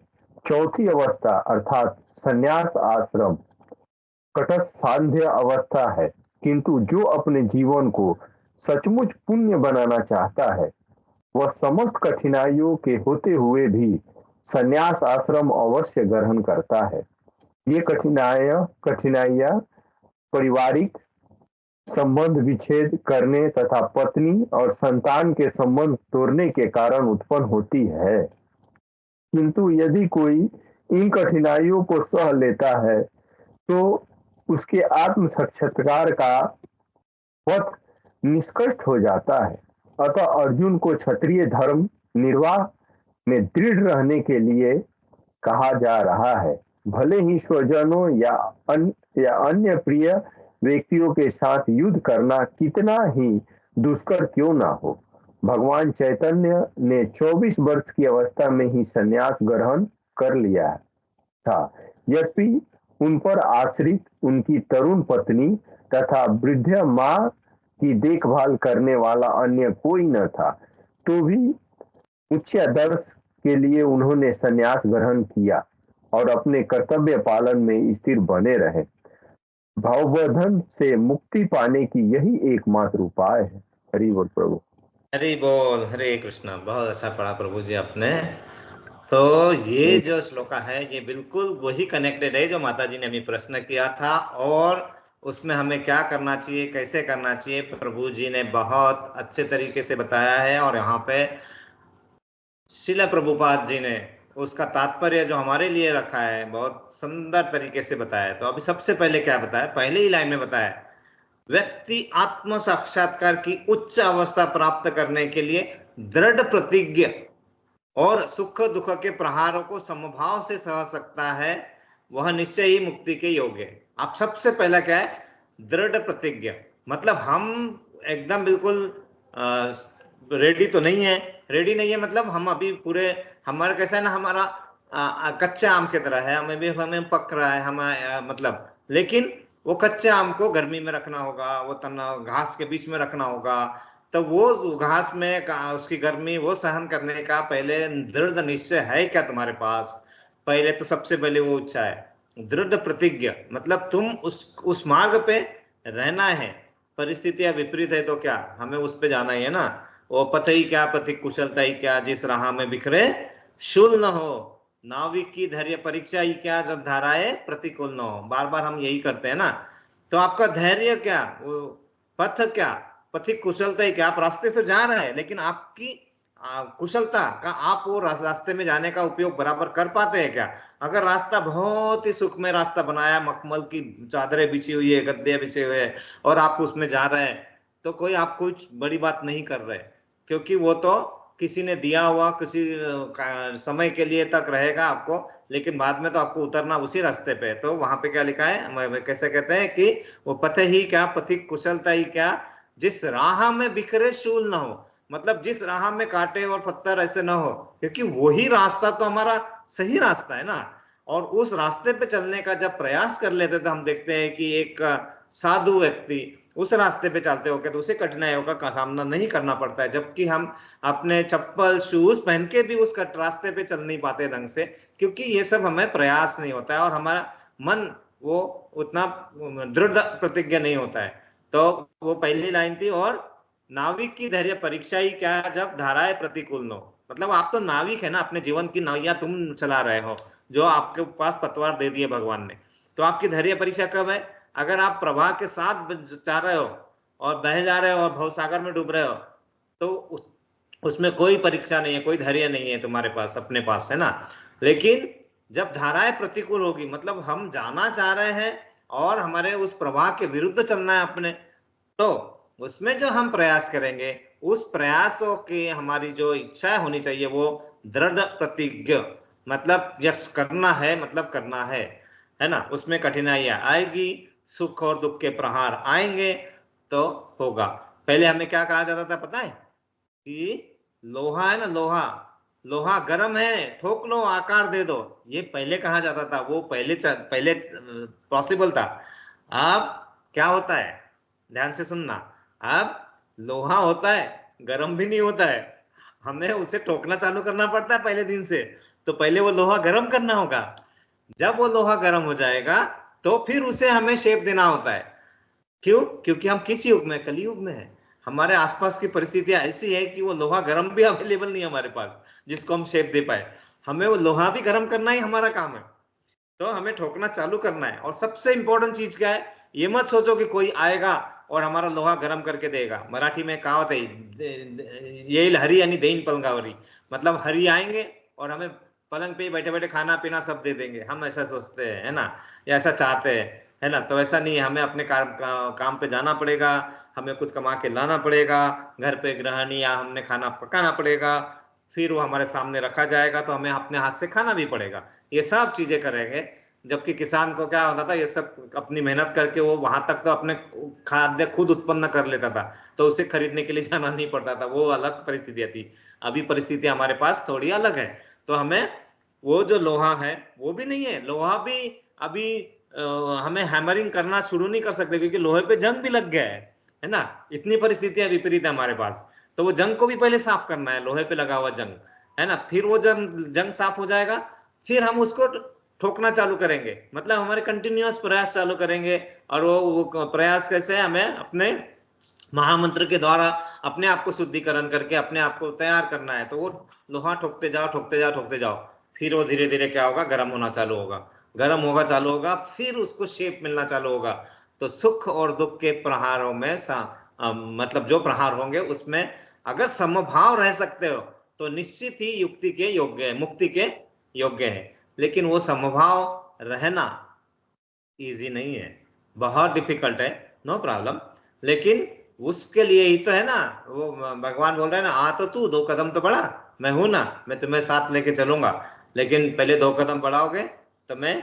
चौथी अवस्था अर्थात संन्यास आश्रम कटस्थान्ध्य अवस्था है, किंतु जो अपने जीवन को सचमुच पुण्य बनाना चाहता है वह समस्त कठिनाइयों के होते हुए भी संन्यास आश्रम अवश्य ग्रहण करता है। ये कठिनाइयां पारिवारिक संबंध विच्छेद करने तथा पत्नी और संतान के संबंध तोड़ने के कारण उत्पन्न होती है, किंतु यदि कोई इन कठिनाइयों को सह लेता है तो उसके आत्म साक्षात्कार का पथ निष्कष्ट हो जाता है। अतः अर्जुन को क्षत्रिय धर्म निर्वाह में दृढ़ रहने के लिए कहा जा रहा है, भले ही स्वजनों या अन्य प्रिय व्यक्तियों के साथ युद्ध करना कितना ही दुष्कर क्यों ना हो। भगवान चैतन्य ने 24 वर्ष की अवस्था में ही संन्यास ग्रहण कर लिया था, यद्यपि उन पर आश्रित उनकी तरुण पत्नी तथा वृद्ध माँ की देखभाल करने वाला अन्य कोई न था, तो भी उच्च आदर्श के लिए उन्होंने संन्यास ग्रहण किया और अपने कर्तव्य पालन में स्थिर बने रहे। भावबंधन से मुक्ति पाने की यही एकमात्र उपाय है। हरि बोल प्रभु। हरि बोल। हरे कृष्णा। बहुत अच्छा पढ़ा प्रभु जी आपने। तो ये जो श्लोका है ये बिल्कुल वही कनेक्टेड है जो माता जी ने अभी प्रश्न किया था, और उसमें हमें क्या करना चाहिए, कैसे करना चाहिए, प्रभु जी ने बहुत अच्छे तरीके से बताया है। और यहाँ पे शिला प्रभुपाद जी ने उसका तात्पर्य जो हमारे लिए रखा है बहुत सुंदर तरीके से बताया। तो अभी सबसे पहले क्या बताया, पहले ही लाइन में बताया, व्यक्ति आत्म साक्षात्कार की उच्च अवस्था प्राप्त करने के लिए दृढ़ प्रतिज्ञ और सुख दुख के प्रहारों को समभाव से सह सकता है, वह निश्चय ही मुक्ति के योग्य है। आप सबसे पहला क्या है, दृढ़ प्रतिज्ञा। मतलब हम एकदम बिल्कुल रेडी तो नहीं है, रेडी नहीं है मतलब हम अभी पूरे, हमारा कैसा है ना, हमारा कच्चे आम की तरह है, हमें पक रहा है हमारा मतलब, लेकिन वो कच्चे आम को गर्मी में रखना होगा, वो तना घास के बीच में रखना होगा, तो वो घास में उसकी गर्मी वो सहन करने का पहले दृढ़ निश्चय है क्या तुम्हारे पास। पहले तो सबसे पहले वो इच्छा है, दृढ़ प्रतिज्ञा, मतलब तुम उस मार्ग पे रहना है। परिस्थितियां विपरीत है तो क्या, हमें उस पे जाना ही है ना। वो पथ ही क्या, पथिक कुशलता ही क्या, जिस राह में बिखरे शूल न हो, नाविक की धैर्य परीक्षा ही क्या, जब धाराएं प्रतिकूल न हो। बार बार हम यही करते हैं ना। तो आपका धैर्य क्या, वो पथ क्या, पथिक कुशलता ही क्या, आप रास्ते तो जा रहे हैं, लेकिन आपकी कुशलता का आप वो रास्ते में जाने का उपयोग बराबर कर पाते हैं क्या। अगर रास्ता बहुत ही सुखमय रास्ता बनाया, मखमल की चादरें बिछी हुई है, गद्दे बिछे हुए हैं, और आप उसमें जा रहे हैं, तो कोई आप कुछ बड़ी बात नहीं कर रहे, क्योंकि वो तो किसी ने दिया हुआ किसी समय के लिए तक रहेगा आपको, लेकिन बाद में तो आपको उतरना उसी रास्ते पे। तो वहां पे क्या लिखा है, कैसे कहते हैं कि वो पथ ही क्या, पथिक कुशलता ही क्या, जिस राह में बिखरे शूल ना हो, मतलब जिस राह में कांटे और पत्थर ऐसे ना हो, क्योंकि वही रास्ता तो हमारा सही रास्ता है ना। और उस रास्ते पे चलने का जब प्रयास कर लेते तो हम देखते हैं कि एक साधु व्यक्ति उस रास्ते पे चलते होकर तो उसे कठिनाइयों का सामना नहीं करना पड़ता है, जबकि हम अपने चप्पल शूज पहन के भी उस रास्ते पे चल नहीं पाते ढंग से, क्योंकि ये सब हमें प्रयास नहीं होता है और हमारा मन वो उतना दृढ़ प्रतिज्ञा नहीं होता है। तो वो पहली लाइन थी, और नाविक की धैर्य परीक्षा ही क्या, जब धाराएं प्रतिकूल न हो। मतलब आप तो नाविक है ना, अपने जीवन की नाविया तुम चला रहे हो, जो आपके पास पतवार दे दिए भगवान ने। तो आपकी धैर्य परीक्षा कब है, अगर आप प्रवाह के साथ जा रहे हो और बह जा रहे हो और भवसागर में डूब रहे हो, तो उसमें कोई परीक्षा नहीं है, कोई धैर्य नहीं है तुम्हारे पास, अपने पास, है ना। लेकिन जब धाराएं प्रतिकूल होगी, मतलब हम जाना चाह रहे हैं और हमारे उस प्रवाह के विरुद्ध चलना है अपने, तो उसमें जो हम प्रयास करेंगे, उस प्रयासों की हमारी जो इच्छा होनी चाहिए वो दृढ़ प्रतिज्ञ, मतलब यस करना है, मतलब करना है ना। उसमें कठिनाइयां आएगी, सुख और दुख के प्रहार आएंगे तो होगा। पहले हमें क्या कहा जाता था पता है कि लोहा है ना, लोहा गर्म है, ठोक लो, आकार दे दो, ये पहले कहा जाता था। वो पहले पॉसिबल था। अब क्या होता है, ध्यान से सुनना, अब लोहा होता है, गर्म भी नहीं होता है, हमें उसे ठोकना चालू करना पड़ता है पहले दिन से। तो पहले वो लोहा गर्म करना होगा, जब वो लोहा गर्म हो जाएगा तो फिर उसे हमें शेप देना होता है। क्यों? क्योंकि हम किस युग में, कलयुग में है। हमारे आसपास की परिस्थितियां ऐसी है कि वो लोहा गर्म भी अवेलेबल नहीं है हमारे पास जिसको हम शेप दे पाए। हमें वो लोहा भी गर्म करना ही हमारा काम है, तो हमें ठोकना चालू करना है। और सबसे इंपॉर्टेंट चीज क्या है, ये मत सोचो कि कोई आएगा और हमारा लोहा गर्म करके देगा। मराठी में कहावत है, येईल हरी यानी देइन पलंगावरी, मतलब हरी आएंगे और हमें पलंग पे बैठे बैठे खाना पीना सब दे देंगे। हम ऐसा सोचते हैं, है ना, या ऐसा चाहते हैं, है ना। तो ऐसा नहीं है, हमें अपने काम पे जाना पड़ेगा, हमें कुछ कमा के लाना पड़ेगा, घर पे गृहिणी या हमने खाना पकाना पड़ेगा, फिर वो हमारे सामने रखा जाएगा तो हमें अपने हाथ से खाना भी पड़ेगा। ये सब चीजें करेंगे। जबकि किसान को क्या होता था, ये सब अपनी मेहनत करके वो वहां तक तो अपने खाद्य खुद उत्पन्न कर लेता था, तो उसे खरीदने के लिए जाना नहीं पड़ता था। वो अलग परिस्थितियां थी। अभी परिस्थिति हमारे पास थोड़ी अलग है, तो हमें वो जो लोहा है वो भी नहीं है, लोहा भी अभी हमें हैमरिंग करना शुरू नहीं कर सकते क्योंकि लोहे पे जंग भी लग गया है ना। इतनी परिस्थितियां विपरीत है हमारे पास, तो वो जंग को भी पहले साफ करना है, लोहे पे लगा हुआ जंग, है ना। फिर वो जब जंग साफ हो जाएगा फिर हम उसको ठोकना चालू करेंगे, मतलब हमारे कंटिन्यूअस प्रयास चालू करेंगे। और वो प्रयास कैसे है, हमें अपने महामंत्र के द्वारा अपने आप को शुद्धिकरण करके अपने आप को तैयार करना है। तो वो लोहा ठोकते जाओ ठोकते जाओ ठोकते जाओ, फिर वो धीरे धीरे क्या होगा, गर्म होना चालू होगा, गर्म होगा चालू होगा, फिर उसको शेप मिलना चालू होगा। तो सुख और दुख के प्रहारों में मतलब जो प्रहार होंगे उसमें अगर समभाव रह सकते हो तो निश्चित ही युक्ति के योग्य है, मुक्ति के योग्य है। लेकिन वो समभाव रहना इजी नहीं है, बहुत डिफिकल्ट है, नो प्रॉब्लम। लेकिन उसके लिए ही तो है ना, वो भगवान बोल रहे हैं ना, आ तो तू 2 कदम तो बढ़ा, मैं हूं ना, मैं तुम्हें साथ लेके चलूंगा। लेकिन पहले 2 कदम बढ़ाओगे तो मैं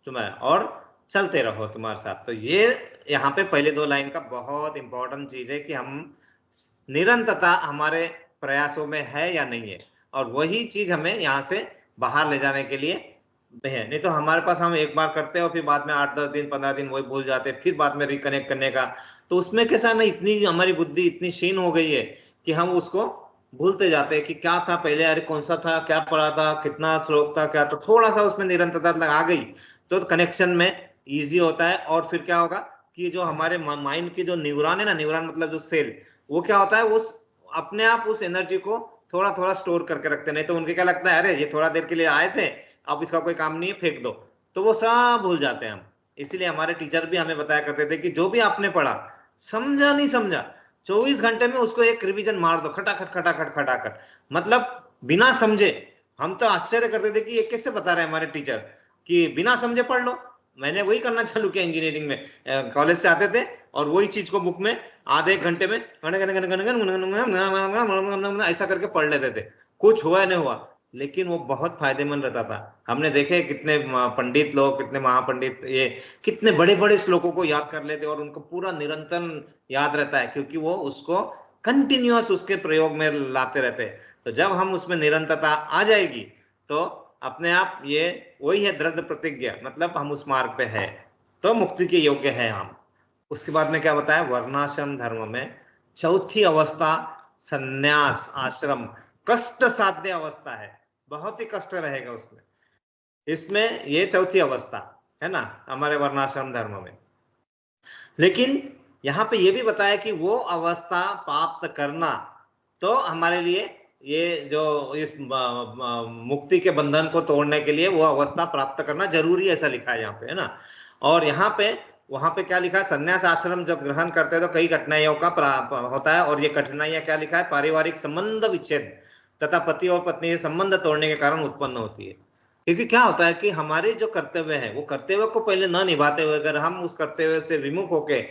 तुम्हें और चलते रहो तुम्हारे साथ। तो ये यहाँ पे पहले 2 लाइन का बहुत इंपॉर्टेंट चीज है कि हम निरंतरता हमारे प्रयासों में है या नहीं है, और वही चीज हमें यहाँ से बाहर ले जाने के लिए है। नहीं तो हमारे पास हम एक बार करते हैं और फिर बाद में 8-10 दिन 15 दिन वही भूल जाते हैं, फिर बाद में रिकनेक्ट करने का, तो उसमें कैसा ना, इतनी हमारी बुद्धि इतनी क्षीण हो गई है कि हम उसको भूलते जाते हैं कि क्या था पहले, अरे कौन सा था, क्या पढ़ा था, कितना श्लोक था, क्या। तो थोड़ा सा उसमें निरंतरता आ गई तो कनेक्शन में इजी होता है। और फिर क्या होगा कि जो हमारे माइंड के जो न्यूरॉन है ना, न्यूरॉन मतलब जो सेल, वो क्या होता है, उस अपने आप उस एनर्जी को थोड़ा थोड़ा स्टोर करके रखते हैं। नहीं तो उनके क्या लगता है, अरे ये थोड़ा देर के लिए आए थे, अब इसका कोई काम नहीं है, फेंक दो, तो वो सब भूल जाते हैं हम। इसलिए हमारे टीचर भी हमें बताया करते थे कि जो भी आपने पढ़ा, समझा नहीं समझा, 24 घंटे में उसको एक रिवीजन मार दो, खटाखट खटाखट खटाखट, मतलब बिना समझे। हम तो आश्चर्य करते थे कि ये कैसे बता रहे हैं हमारे टीचर कि बिना समझे पढ़ लो। मैंने वही करना चालू किया इंजीनियरिंग में, कॉलेज से आते थे और वही चीज को बुक में आधे एक घंटे में ऐसा करके पढ़ लेते थे, कुछ हुआ नहीं हुआ, लेकिन वो बहुत फायदेमंद रहता था। हमने देखे कितने पंडित लोग, कितने महापंडित, ये कितने बड़े बड़े श्लोकों को याद कर लेते और उनको पूरा निरंतर याद रहता है, क्योंकि वो उसको कंटिन्यूअस उसके प्रयोग में लाते रहते हैं। तो जब हम उसमें निरंतरता आ जाएगी तो अपने आप ये वही है दृढ़ प्रतिज्ञा, मतलब हम उस मार्ग पे है, तो मुक्ति के योग्य है हम। उसके बाद में क्या बताया, वर्णाश्रम धर्म में चौथी अवस्था संन्यास आश्रम, कष्ट साध्य अवस्था है, बहुत ही कष्ट रहेगा उसमें। इसमें ये चौथी अवस्था है ना हमारे वर्णाश्रम धर्म में। लेकिन यहाँ पे ये भी बताया कि वो अवस्था प्राप्त करना तो हमारे लिए ये जो इस मुक्ति के बंधन को तोड़ने के लिए वो अवस्था प्राप्त करना जरूरी है, ऐसा लिखा है यहाँ पे, है ना। और यहाँ पे वहां पे क्या लिखा है, संन्यास आश्रम जब ग्रहण करते हैं तो कई कठिनाइयों का होता है। और ये कठिनाइयां क्या लिखा है, पारिवारिक संबंध विच्छेद तथा पति और पत्नी के संबंध तोड़ने के कारण उत्पन्न होती है। क्योंकि क्या होता है कि हमारे जो कर्तव्य है वो कर्तव्य को पहले न निभाते हुए अगर हम उस कर्तव्य से विमुख होके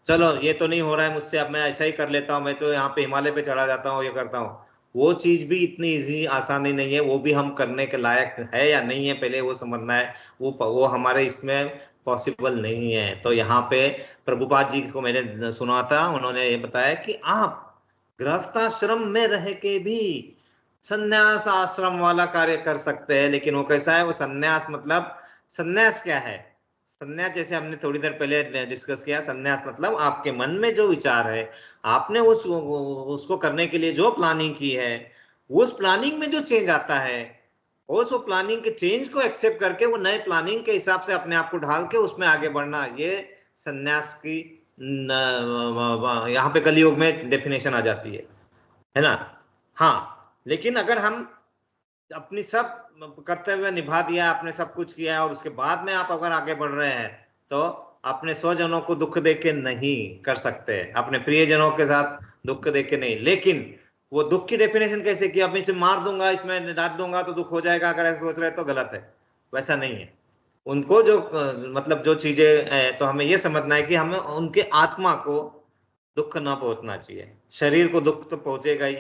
चलो ये तो नहीं हो रहा है मुझसे, अब मैं ऐसा ही कर लेता हूँ, मैं तो यहाँ पे हिमालय पे चढ़ा जाता हूँ, ये करता हूँ, वो चीज भी इतनी इजी आसानी नहीं है, वो भी हम करने के लायक है या नहीं है, पहले वो समझना है। वो हमारे इसमें पॉसिबल नहीं है। तो यहाँ पे प्रभुपाद जी को मैंने सुना था, उन्होंने ये बताया कि आप गृहस्थाश्रम में रह के भी संन्यास आश्रम वाला कार्य कर सकते हैं। लेकिन वो कैसा है, वो संन्यास मतलब, संन्यास क्या है? संन्यास जैसे हमने थोड़ी देर पहले डिस्कस किया, संन्यास मतलब आपके मन में जो विचार है, आपने उसको करने के लिए जो प्लानिंग की है, उस प्लानिंग में जो चेंज आता है, उस प्लानिंग के चेंज को एक्सेप्ट करके वो नए प्लानिंग के हिसाब से अपने आप को ढाल के उसमें आगे बढ़ना, ये संन्यास की यहाँ पे कलयुग में डेफिनेशन आ जाती है ना। हाँ, लेकिन अगर हम अपनी सब कर्तव्य निभा दिया, आपने सब कुछ किया है, और उसके बाद में आप अगर आगे बढ़ रहे हैं, तो अपने स्वजनों को दुख देके नहीं कर सकते, अपने प्रियजनों के साथ दुख देके नहीं। लेकिन वो दुख की डेफिनेशन कैसे की, अब इसे मार दूंगा, इसमें डांट दूंगा तो दुख हो जाएगा, अगर ऐसा सोच रहे तो गलत है, वैसा नहीं है। उनको जो मतलब जो चीजें है, तो हमें ये समझना है कि हमें उनके आत्मा को दुख ना पहुंचना चाहिए। शरीर को दुख तो पहुंचेगा ही,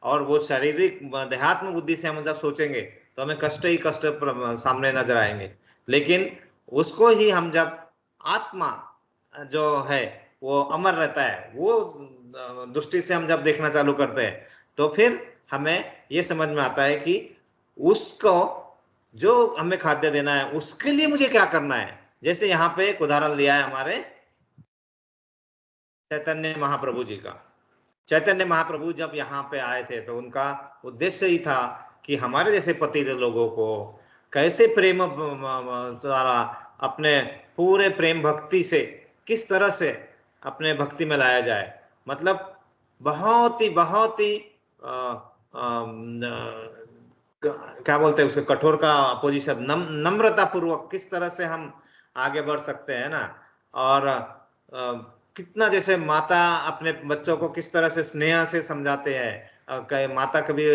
और वो शारीरिक देहात्म बुद्धि से हम जब सोचेंगे तो हमें कष्ट ही कष्ट सामने नजर आएंगे। लेकिन उसको ही हम जब आत्मा जो है वो अमर रहता है, वो दृष्टि से हम जब देखना चालू करते हैं, तो फिर हमें ये समझ में आता है कि उसको जो हमें खाद्य देना है, उसके लिए मुझे क्या करना है। जैसे यहाँ पे एक उदाहरण लिया है हमारे चैतन्य महाप्रभु जी का। चैतन्य महाप्रभु जब यहाँ पे आए थे तो उनका उद्देश्य ही था कि हमारे जैसे पतित लोगों को कैसे प्रेम द्वारा अपने पूरे प्रेम भक्ति से किस तरह से अपने भक्ति में लाया जाए। मतलब बहुत ही क्या बोलते हैं उसके, कठोर का अपोजिशन, नम्रता पूर्वक किस तरह से हम आगे बढ़ सकते हैं ना। और कितना जैसे माता अपने बच्चों को किस तरह से स्नेह से समझाते हैं। माता कभी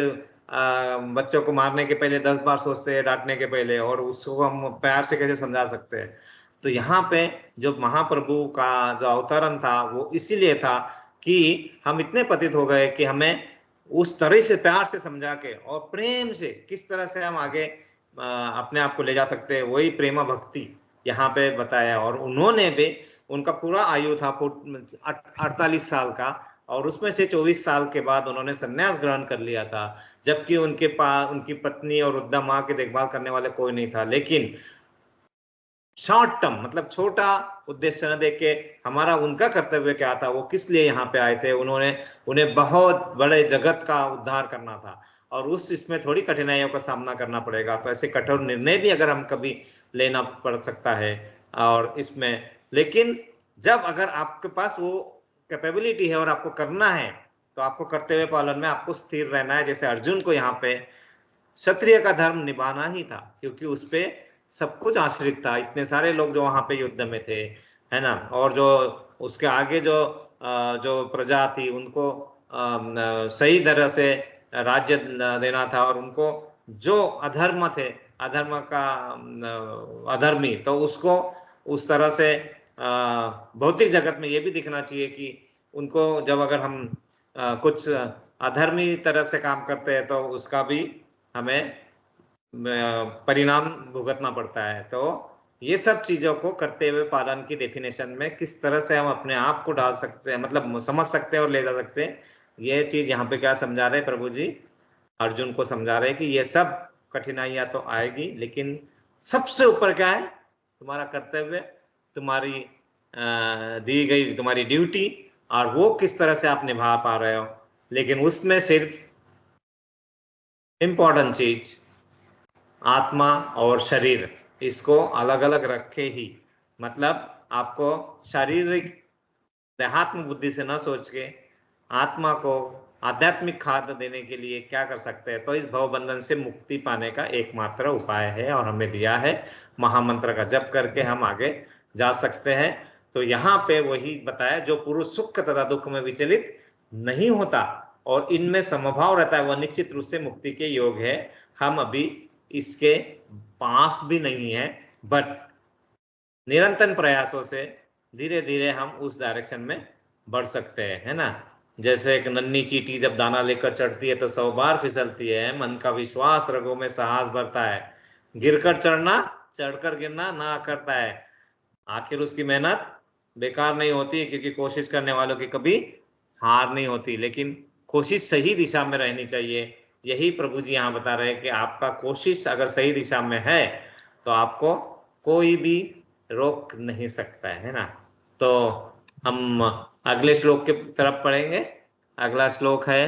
बच्चों को मारने के पहले 10 बार सोचते हैं, डांटने के पहले, और उसको हम प्यार से कैसे समझा सकते हैं। तो यहाँ पे जो महाप्रभु का जो अवतरण था वो इसीलिए था कि हम इतने पतित हो गए कि हमें उस तरह से प्यार से समझा के और प्रेम से किस तरह से हम आगे अपने आप को ले जा सकते हैं, वही प्रेमा भक्ति यहाँ पे बताया। और उन्होंने भी, उनका पूरा आयु था 48 साल का, और उसमें से 24 साल के बाद उन्होंने संन्यास ग्रहण कर लिया था, जबकि उनके पास उनकी पत्नी और वृद्धा माँ की देखभाल करने वाले कोई नहीं था। लेकिन शॉर्ट टर्म मतलब छोटा उद्देश्य न देके हमारा उनका कर्तव्य क्या था, वो किस लिए यहाँ पे आए थे, उन्हें बहुत बड़े जगत का उद्धार करना था, और उस इसमें थोड़ी कठिनाइयों का सामना करना पड़ेगा। तो ऐसे कठोर निर्णय भी अगर हम कभी लेना पड़ सकता है और इसमें, लेकिन जब अगर आपके पास वो कैपेबिलिटी है और आपको करना है, तो आपको कर्तव्य पालन में आपको स्थिर रहना है। जैसे अर्जुन को यहाँ पे क्षत्रिय का धर्म निभाना ही था, क्योंकि उस पे सब कुछ आश्रित था, इतने सारे लोग जो वहां पे युद्ध में थे, है ना। और जो उसके आगे जो प्रजा थी उनको सही तरह से राज्य देना था, और उनको जो अधर्म थे, अधर्म का अधर्मी, तो उसको उस तरह से भौतिक जगत में ये भी दिखना चाहिए कि उनको जब अगर हम कुछ अधर्मी तरह से काम करते हैं तो उसका भी हमें परिणाम भुगतना पड़ता है। तो ये सब चीजों को करते हुए पालन की डेफिनेशन में किस तरह से हम अपने आप को डाल सकते हैं, मतलब समझ सकते हैं और ले जा सकते हैं, ये चीज यहाँ पे क्या समझा रहे प्रभु जी, अर्जुन को समझा रहे कि ये सब कठिनाइयां तो आएगी, लेकिन सबसे ऊपर क्या है, तुम्हारा कर्तव्य, तुम्हारी दी गई तुम्हारी ड्यूटी, और वो किस तरह से आप निभा पा रहे हो। लेकिन उसमें सिर्फ इम्पोर्टेंट चीज आत्मा और शरीर, इसको अलग अलग रखे ही, मतलब आपको शारीरिक देहात्म बुद्धि से न सोच के आत्मा को आध्यात्मिक खाद्य देने के लिए क्या कर सकते हैं। तो इस भवबंधन से मुक्ति पाने का एकमात्र उपाय है, और हमें दिया है महामंत्र का जप करके हम आगे जा सकते हैं। तो यहाँ पे वही बताया, जो पुरुष सुख तथा दुख में विचलित नहीं होता और इनमें समभाव रहता है, वह निश्चित रूप से मुक्ति के योग है। हम अभी इसके पास भी नहीं है, बट निरंतर प्रयासों से धीरे धीरे हम उस डायरेक्शन में बढ़ सकते हैं, है ना। जैसे एक नन्ही चींटी जब दाना लेकर चढ़ती है तो 100 बार फिसलती है, मन का विश्वास रगों में साहस भरता है, गिरकर चढ़ना चढ़कर गिरना ना करता है, आखिर उसकी मेहनत बेकार नहीं होती, क्योंकि कोशिश करने वालों की कभी हार नहीं होती, लेकिन कोशिश सही दिशा में रहनी चाहिए। यही प्रभु जी यहाँ बता रहे हैं कि आपका कोशिश अगर सही दिशा में है तो आपको कोई भी रोक नहीं सकता है ना। तो हम अगले श्लोक के तरफ पढ़ेंगे। अगला श्लोक है,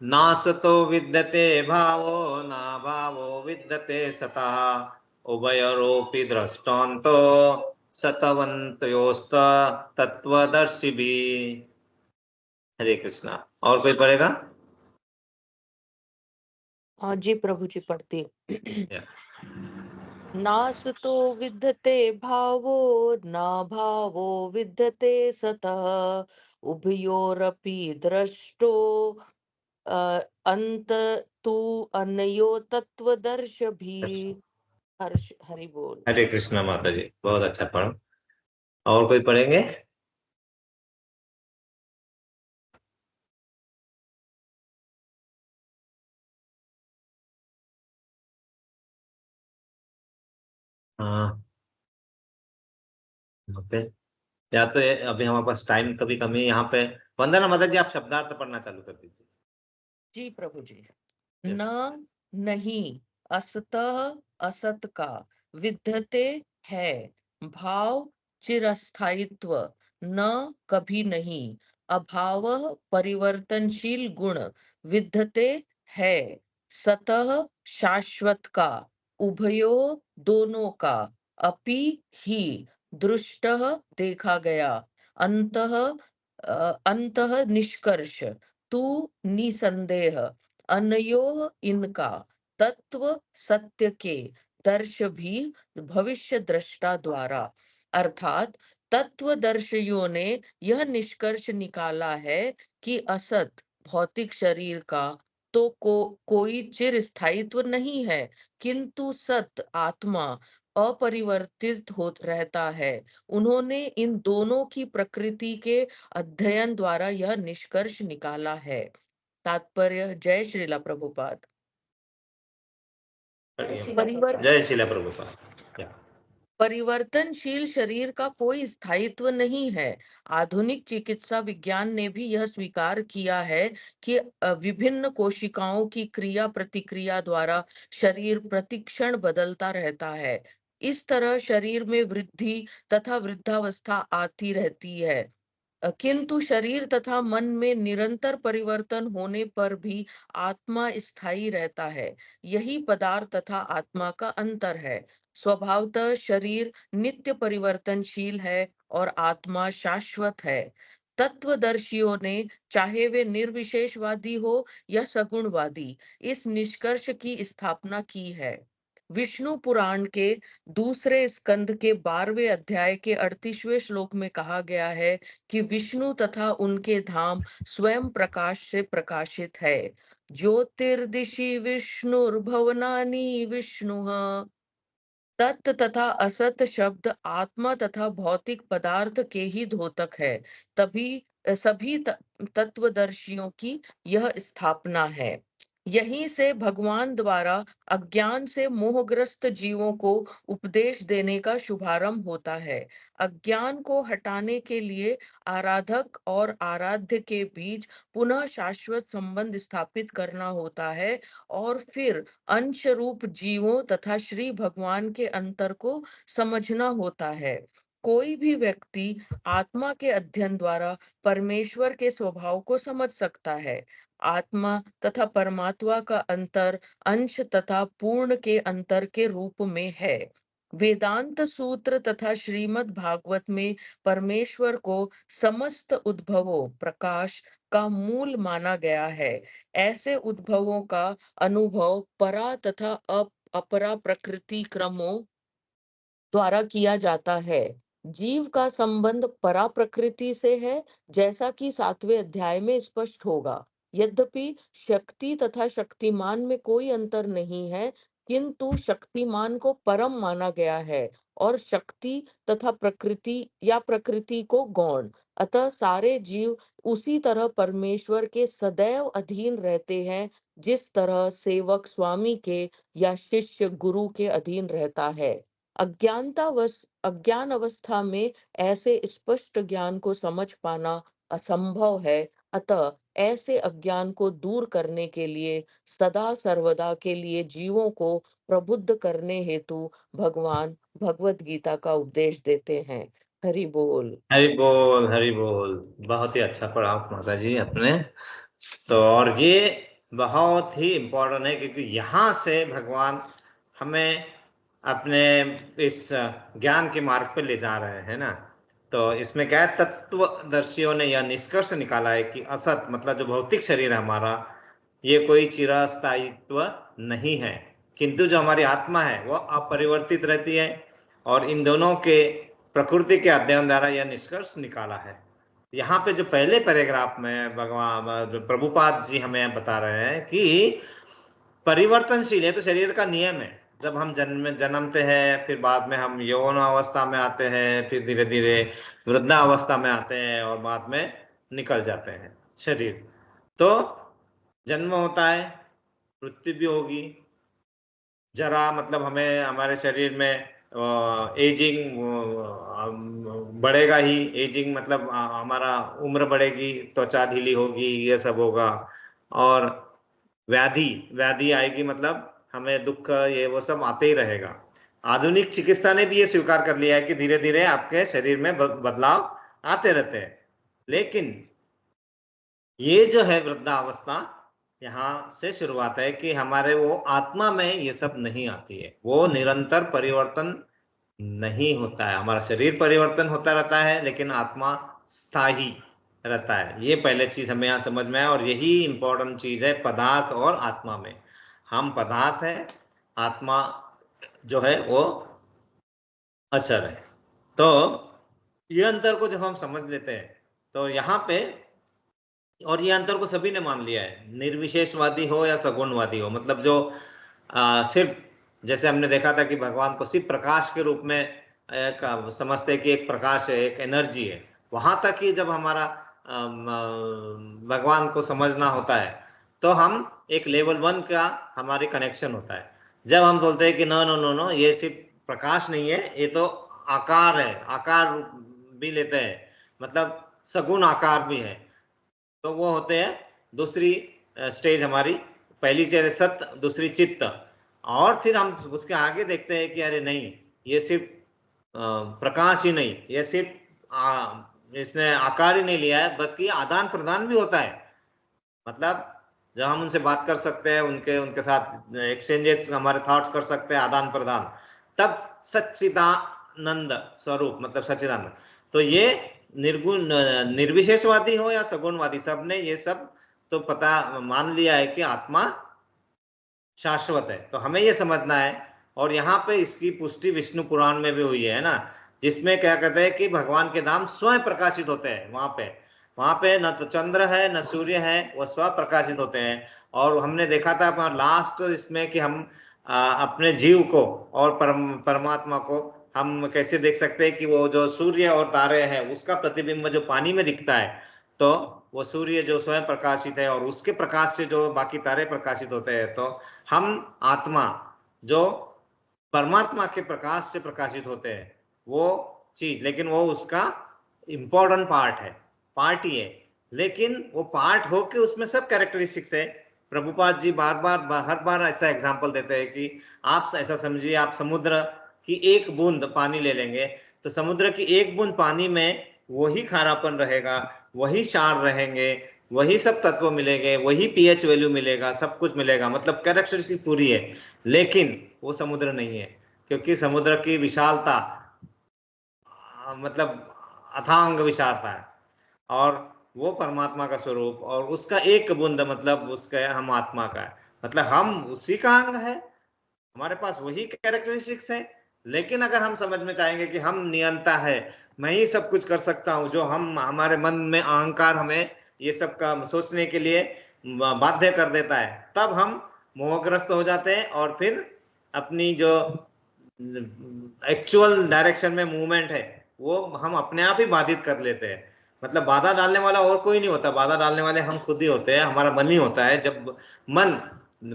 नासतो विद्यते भावो ना भावो विद्यते सतः उभयोरपि दृष्टान्तो सतवन्तयोस्त तत्वदर्शिभिः। हरे कृष्णा। और कोई पढ़ेगा? जी प्रभु जी पढ़ती या। नासतो विद्यते भावो न भावो विद्यते सतः उभयोरपि दृष्टो अंत तु अन्यो तत्वदर्शी। हरि बोल। हरे कृष्णा माता जी, बहुत अच्छा पढ़ा। और कोई पढ़ेंगे? हाँ, यहाँ पे या तो अभी हमारे पास टाइम कभी कमी है यहाँ पे। वंदना माता जी, आप शब्दार्थ पढ़ना चालू कर दीजिए। जी प्रभु जी। Yes. न नहीं असतः असत का विद्यते है भाव चिरस्थायित्व न कभी नहीं अभाव परिवर्तनशील गुण विद्यते है सतः शाश्वत का उभयो दोनों का अपि ही दृष्टः देखा गया अंतः अंतः निष्कर्ष तू निसंदेह अनयोः इनका तत्व सत्य के दर्श भी भविष्य दृष्टा द्वारा। अर्थात तत्वदर्शियों ने यह निष्कर्ष निकाला है कि असत भौतिक शरीर का तो कोई चिर स्थायित्व नहीं है, किंतु सत आत्मा अपरिवर्तित हो रहता है। उन्होंने इन दोनों की प्रकृति के अध्ययन द्वारा यह निष्कर्ष निकाला है। तात्पर्य जय श्रीला प्रभुपाद। जय श्रीला प्रभुपाद। या। परिवर्तनशील शरीर का कोई स्थायित्व नहीं है। आधुनिक चिकित्सा विज्ञान ने भी यह स्वीकार किया है कि विभिन्न कोशिकाओं की क्रिया प्रतिक्रिया द्वारा शरीर प्रतिक्षण बदलता रहता है। इस तरह शरीर में वृद्धि तथा वृद्धावस्था आती रहती है, किंतु शरीर तथा मन में निरंतर परिवर्तन होने पर भी आत्मा स्थायी रहता है। यही पदार्थ तथा आत्मा का अंतर है। स्वभावतः शरीर नित्य परिवर्तनशील है और आत्मा शाश्वत है। तत्वदर्शियों ने, चाहे वे निर्विशेषवादी हो या सगुणवादी, इस निष्कर्ष की स्थापना की है। विष्णु पुराण के दूसरे स्कंद के 12वें अध्याय के 38वें श्लोक में कहा गया है कि विष्णु तथा उनके धाम स्वयं प्रकाश से प्रकाशित है। ज्योतिर्दिशि विष्णुर्भवनानि विष्णु तत् तथा असत शब्द आत्मा तथा भौतिक पदार्थ के ही द्योतक है। तभी सभी तत्वदर्शियों की यह स्थापना है। यहीं से भगवान द्वारा अज्ञान से मोहग्रस्त जीवों को उपदेश देने का शुभारंभ होता है। अज्ञान को हटाने के लिए आराधक और आराध्य के बीच पुनः शाश्वत संबंध स्थापित करना होता है और फिर अंश रूप जीवों तथा श्री भगवान के अंतर को समझना होता है। कोई भी व्यक्ति आत्मा के अध्ययन द्वारा परमेश्वर के स्वभाव को समझ सकता है। आत्मा तथा परमात्मा का अंतर अंश तथा पूर्ण के अंतर के रूप में है। वेदांत सूत्र तथा श्रीमद् भागवत में परमेश्वर को समस्त उद्भवों प्रकाश का मूल माना गया है। ऐसे उद्भवों का अनुभव परा तथा अपरा प्रकृति क्रमों द्वारा किया जाता है। जीव का संबंध परा प्रकृति से है, जैसा कि 7वें अध्याय में स्पष्ट होगा। यद्यपि शक्ति तथा शक्तिमान में कोई अंतर नहीं है, किंतु शक्तिमान को परम माना गया है और शक्ति तथा प्रकृति या प्रकृति को गौण। अतः सारे जीव उसी तरह परमेश्वर के सदैव अधीन रहते हैं जिस तरह सेवक स्वामी के या शिष्य गुरु के अधीन रहता है। अज्ञान अवस्था में ऐसे स्पष्ट ज्ञान को समझ पाना असंभव है। अतः ऐसे अज्ञान को दूर करने के लिए सदा सर्वदा के लिए जीवों को प्रबुद्ध करने हेतु भगवान भगवत गीता का उपदेश देते हैं। हरि बोल। हरि बोल, हरि बोल। बहुत ही अच्छा पढ़ा माता जी अपने। तो और ये बहुत ही इम्पोर्टेंट है क्योंकि यहाँ से भगवान हमें अपने इस ज्ञान के मार्ग पे ले जा रहे हैं ना। तो इसमें क्या है, तत्वदर्शियों ने यह निष्कर्ष निकाला है कि असत मतलब जो भौतिक शरीर है हमारा, ये कोई चिरस्थायित्व नहीं है, किंतु जो हमारी आत्मा है वह अपरिवर्तित रहती है। और इन दोनों के प्रकृति के अध्ययन द्वारा यह निष्कर्ष निकाला है। यहाँ पे जो पहले पैराग्राफ में भगवान प्रभुपाद जी हमें बता रहे हैं कि परिवर्तनशील है, तो शरीर का नियम है। जब हम जन्मते हैं, फिर बाद में हम यौन अवस्था में आते हैं, फिर धीरे धीरे वृद्धावस्था में आते हैं और बाद में निकल जाते हैं शरीर। तो जन्म होता है, मृत्यु भी होगी, जरा मतलब हमें हमारे शरीर में एजिंग बढ़ेगा ही। एजिंग मतलब हमारा उम्र बढ़ेगी, त्वचा ढीली होगी, ये सब होगा। और व्याधि आएगी, मतलब हमें दुख ये वो सब आते ही रहेगा। आधुनिक चिकित्सा ने भी ये स्वीकार कर लिया है कि धीरे धीरे आपके शरीर में बदलाव आते रहते हैं। लेकिन ये जो है वृद्धावस्था, यहाँ से शुरुआत है कि हमारे वो आत्मा में ये सब नहीं आती है, वो निरंतर परिवर्तन नहीं होता है। हमारा शरीर परिवर्तन होता रहता है लेकिन आत्मा स्थायी रहता है। ये पहले चीज हमें यहाँ समझ में आया और यही इंपॉर्टेंट चीज है पदार्थ और आत्मा में। हम पदार्थ है, आत्मा जो है वो अचर है। तो ये अंतर को जब हम समझ लेते हैं तो यहाँ पे, और ये अंतर को सभी ने मान लिया है, निर्विशेषवादी हो या सगुणवादी हो, मतलब जो सिर्फ, जैसे हमने देखा था कि भगवान को सिर्फ प्रकाश के रूप में समझते कि एक प्रकाश है, एक एनर्जी है, वहां तक ही जब हमारा भगवान को समझना होता है तो हम एक लेवल 1 का हमारी कनेक्शन होता है। जब हम बोलते हैं कि नो नो नो नो, ये सिर्फ प्रकाश नहीं है, ये तो आकार है, आकार भी लेते हैं, मतलब सगुण आकार भी है, तो वो होते हैं दूसरी स्टेज हमारी। पहली चीज सत्य, दूसरी चित्त, और फिर हम उसके आगे देखते हैं कि अरे नहीं, ये सिर्फ प्रकाश ही नहीं, ये सिर्फ इसने आकार ही नहीं लिया है, बल्कि आदान प्रदान भी होता है। मतलब जब हम उनसे बात कर सकते हैं, उनके साथ एक्सचेंजेस, हमारे थॉट्स कर सकते हैं, आदान प्रदान, तब सच्चिदानंद स्वरूप, मतलब सच्चिदानंद। तो ये निर्गुण निर्विशेषवादी हो या सगुणवादी, सबने ये सब तो पता मान लिया है कि आत्मा शाश्वत है। तो हमें ये समझना है, और यहाँ पे इसकी पुष्टि विष्णु पुराण में भी हुई है ना, जिसमें क्या कहते हैं कि भगवान के धाम स्वयं प्रकाशित होते हैं। वहां पे न तो चंद्र है न सूर्य है, वह स्व प्रकाशित होते हैं। और हमने देखा था लास्ट इसमें कि हम अपने जीव को और परमात्मा को हम कैसे देख सकते हैं कि वो जो सूर्य और तारे हैं उसका प्रतिबिंब जो पानी में दिखता है, तो वो सूर्य जो स्वयं प्रकाशित है और उसके प्रकाश से जो बाकी तारे प्रकाशित होते हैं, तो हम आत्मा जो परमात्मा के प्रकाश से प्रकाशित होते हैं, वो चीज, लेकिन वो उसका इंपॉर्टेंट पार्ट ही है। लेकिन वो पार्ट हो के उसमें सब कैरेक्टरिस्टिक्स है। प्रभुपाद जी हर बार ऐसा एग्जाम्पल देते हैं कि आप ऐसा समझिए, आप समुद्र की एक बूंद पानी ले लेंगे, तो समुद्र की एक बूंद पानी में वही खारापन रहेगा, वही क्षार रहेंगे, वही सब तत्व मिलेंगे, वही पीएच वैल्यू मिलेगा, सब कुछ मिलेगा, मतलब कैरेक्टरिस्टिक पूरी है। लेकिन वो समुद्र नहीं है, क्योंकि समुद्र की विशालता मतलब अथांग विशालता है, और वो परमात्मा का स्वरूप, और उसका एक बूंद मतलब उसका हम आत्मा का है, मतलब हम उसी का अंग है, हमारे पास वही कैरेक्टरिस्टिक्स है। लेकिन अगर हम समझ में चाहेंगे कि हम नियंता है, मैं ही सब कुछ कर सकता हूँ, जो हम हमारे मन में अहंकार हमें ये सब का सोचने के लिए बाध्य कर देता है, तब हम मोहग्रस्त हो जाते हैं और फिर अपनी जो एक्चुअल डायरेक्शन में मूवमेंट है वो हम अपने आप ही बाधित कर लेते हैं। मतलब बाधा डालने वाला और कोई नहीं होता, बाधा डालने वाले हम खुद ही होते हैं, हमारा मन ही होता है। जब मन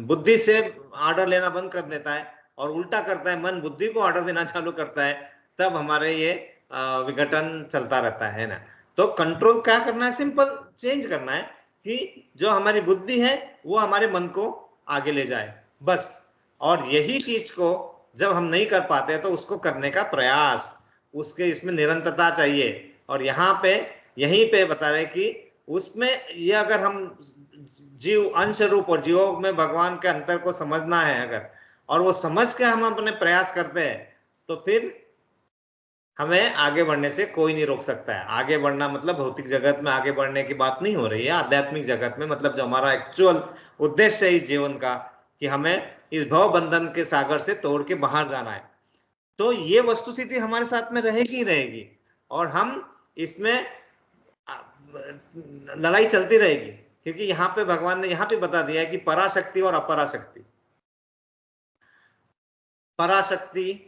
बुद्धि से ऑर्डर लेना बंद कर देता है और उल्टा करता है, मन बुद्धि को ऑर्डर देना चालू करता है, तब हमारे ये विघटन चलता रहता है ना। तो कंट्रोल क्या करना है, सिंपल चेंज करना है कि जो हमारी बुद्धि है वो हमारे मन को आगे ले जाए, बस। और यही चीज को जब हम नहीं कर पाते तो उसको करने का प्रयास, उसके इसमें निरंतरता चाहिए। और यहाँ पे यहीं पे बता रहे कि उसमें ये अगर हम जीव अंश रूप और जीवों में भगवान के अंतर को समझना है अगर, और वो समझ के हम अपने प्रयास करते हैं, तो फिर हमें आगे बढ़ने से कोई नहीं रोक सकता है। आगे बढ़ना मतलब भौतिक जगत में आगे बढ़ने की बात नहीं हो रही है, आध्यात्मिक जगत में, मतलब जो हमारा एक्चुअल उद्देश्य है इस जीवन का, कि हमें इस भव बंधन के सागर से तोड़ के बाहर जाना है। तो ये वस्तुस्थिति हमारे साथ में रहेगी ही रहेगी, और हम इसमें लड़ाई चलती रहेगी, क्योंकि यहाँ पे भगवान ने यहाँ पे बता दिया है कि पराशक्ति और अपराशक्ति। पराशक्ति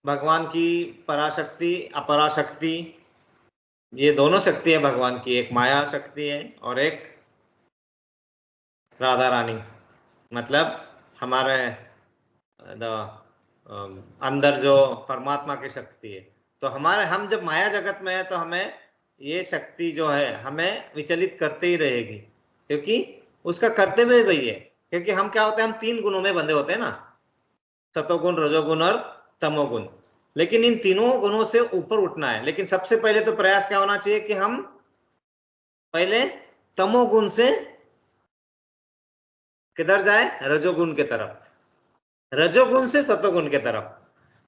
भगवान की, पराशक्ति अपराशक्ति, ये दोनों शक्ति है भगवान की। एक माया शक्ति है और एक राधा रानी, मतलब हमारे अंदर जो परमात्मा की शक्ति है। तो हमारे, हम जब माया जगत में है तो हमें ये शक्ति जो है हमें विचलित करते ही रहेगी, क्योंकि उसका कर्तव्य वही है। क्योंकि हम क्या होते हैं, हम 3 गुणों में बंधे होते हैं ना, सतोगुण, रजोगुण और तमोगुण। लेकिन इन तीनों गुणों से ऊपर उठना है। लेकिन सबसे पहले तो प्रयास क्या होना चाहिए कि हम पहले तमोगुण से किधर जाए, रजोगुण के तरफ, रजोगुण से सतोगुण के तरफ।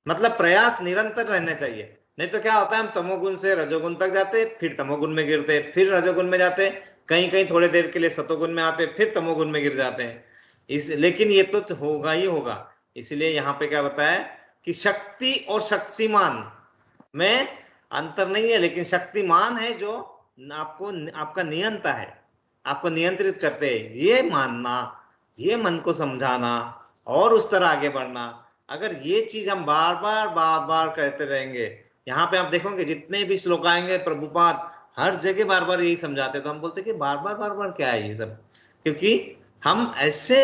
मतलब प्रयास निरंतर रहने चाहिए। नहीं तो क्या होता है, हम तमोगुण से रजोगुण तक जाते, फिर तमोगुण में गिरते, फिर रजोगुण में जाते, कहीं कहीं थोड़े देर के लिए सतोगुण में आते, फिर तमोगुण में गिर जाते हैं। लेकिन ये तो होगा ही होगा। इसलिए यहाँ पे क्या बताया कि शक्ति और शक्तिमान में अंतर नहीं है, लेकिन शक्तिमान है जो आपको, आपका नियंता है, आपको नियंत्रित करते हैं। ये मानना, ये मन को समझाना और उस तरह आगे बढ़ना, अगर ये चीज हम बार बार कहते रहेंगे। यहाँ पे आप देखोगे जितने भी श्लोक आएंगे प्रभुपाद हर जगह बार बार यही समझाते, तो हम बोलते कि बार बार क्या है ये सब, क्योंकि हम ऐसे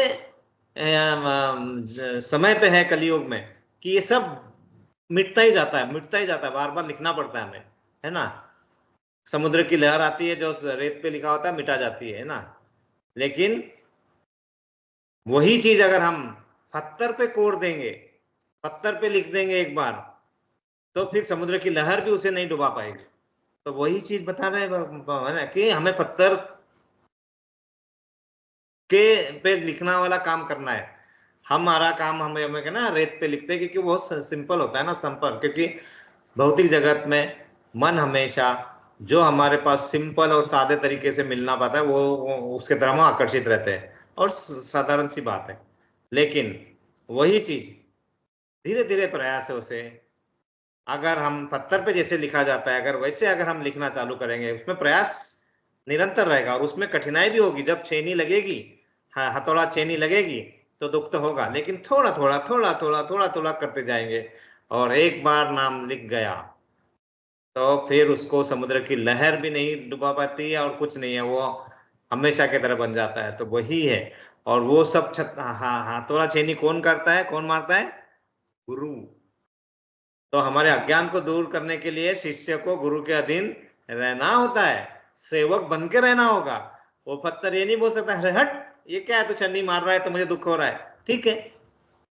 समय पे है कलयुग में कि ये सब मिटता ही जाता है, मिटता ही जाता है, बार बार लिखना पड़ता है हमें, है ना। समुद्र की लहर आती है, जो रेत पे लिखा होता है मिटा जाती है ना। लेकिन वही चीज अगर हम पत्थर पे कोर देंगे, पत्थर पे लिख देंगे एक बार, तो फिर समुद्र की लहर भी उसे नहीं डुबा पाएगी। तो वही चीज बता रहे हैं कि हमें पत्थर के पे लिखना वाला काम करना है। हमारा काम हमें कहना रेत पे लिखते हैं, क्योंकि बहुत सिंपल होता है ना संपर्क। क्योंकि भौतिक जगत में मन हमेशा जो हमारे पास सिंपल और सादे तरीके से मिलना पाता है वो उसके तरफ आकर्षित रहते हैं, और साधारण सी बात है। लेकिन वही चीज धीरे धीरे प्रयासों से, अगर हम पत्थर पे जैसे लिखा जाता है, अगर वैसे अगर हम लिखना चालू करेंगे, उसमें प्रयास निरंतर रहेगा, और उसमें कठिनाई भी होगी। जब छेनी लगेगी, हथौड़ा छेनी लगेगी, तो दुख तो होगा, लेकिन थोड़ा थोड़ा करते जाएंगे, और एक बार नाम लिख गया तो फिर उसको समुद्र की लहर भी नहीं डुबा पाती है, और कुछ नहीं है, वो हमेशा की तरह बन जाता है। तो वही है। और वो सब हथौड़ा छेनी कौन करता है, कौन मारता है? गुरु। तो हमारे अज्ञान को दूर करने के लिए शिष्य को गुरु के अधीन रहना होता है, सेवक बन के रहना होगा। वो पत्थर ये नहीं बोल सकता अरे हट ये क्या है, तू छन्नी मार रहा है तो मुझे दुख हो रहा है, ठीक है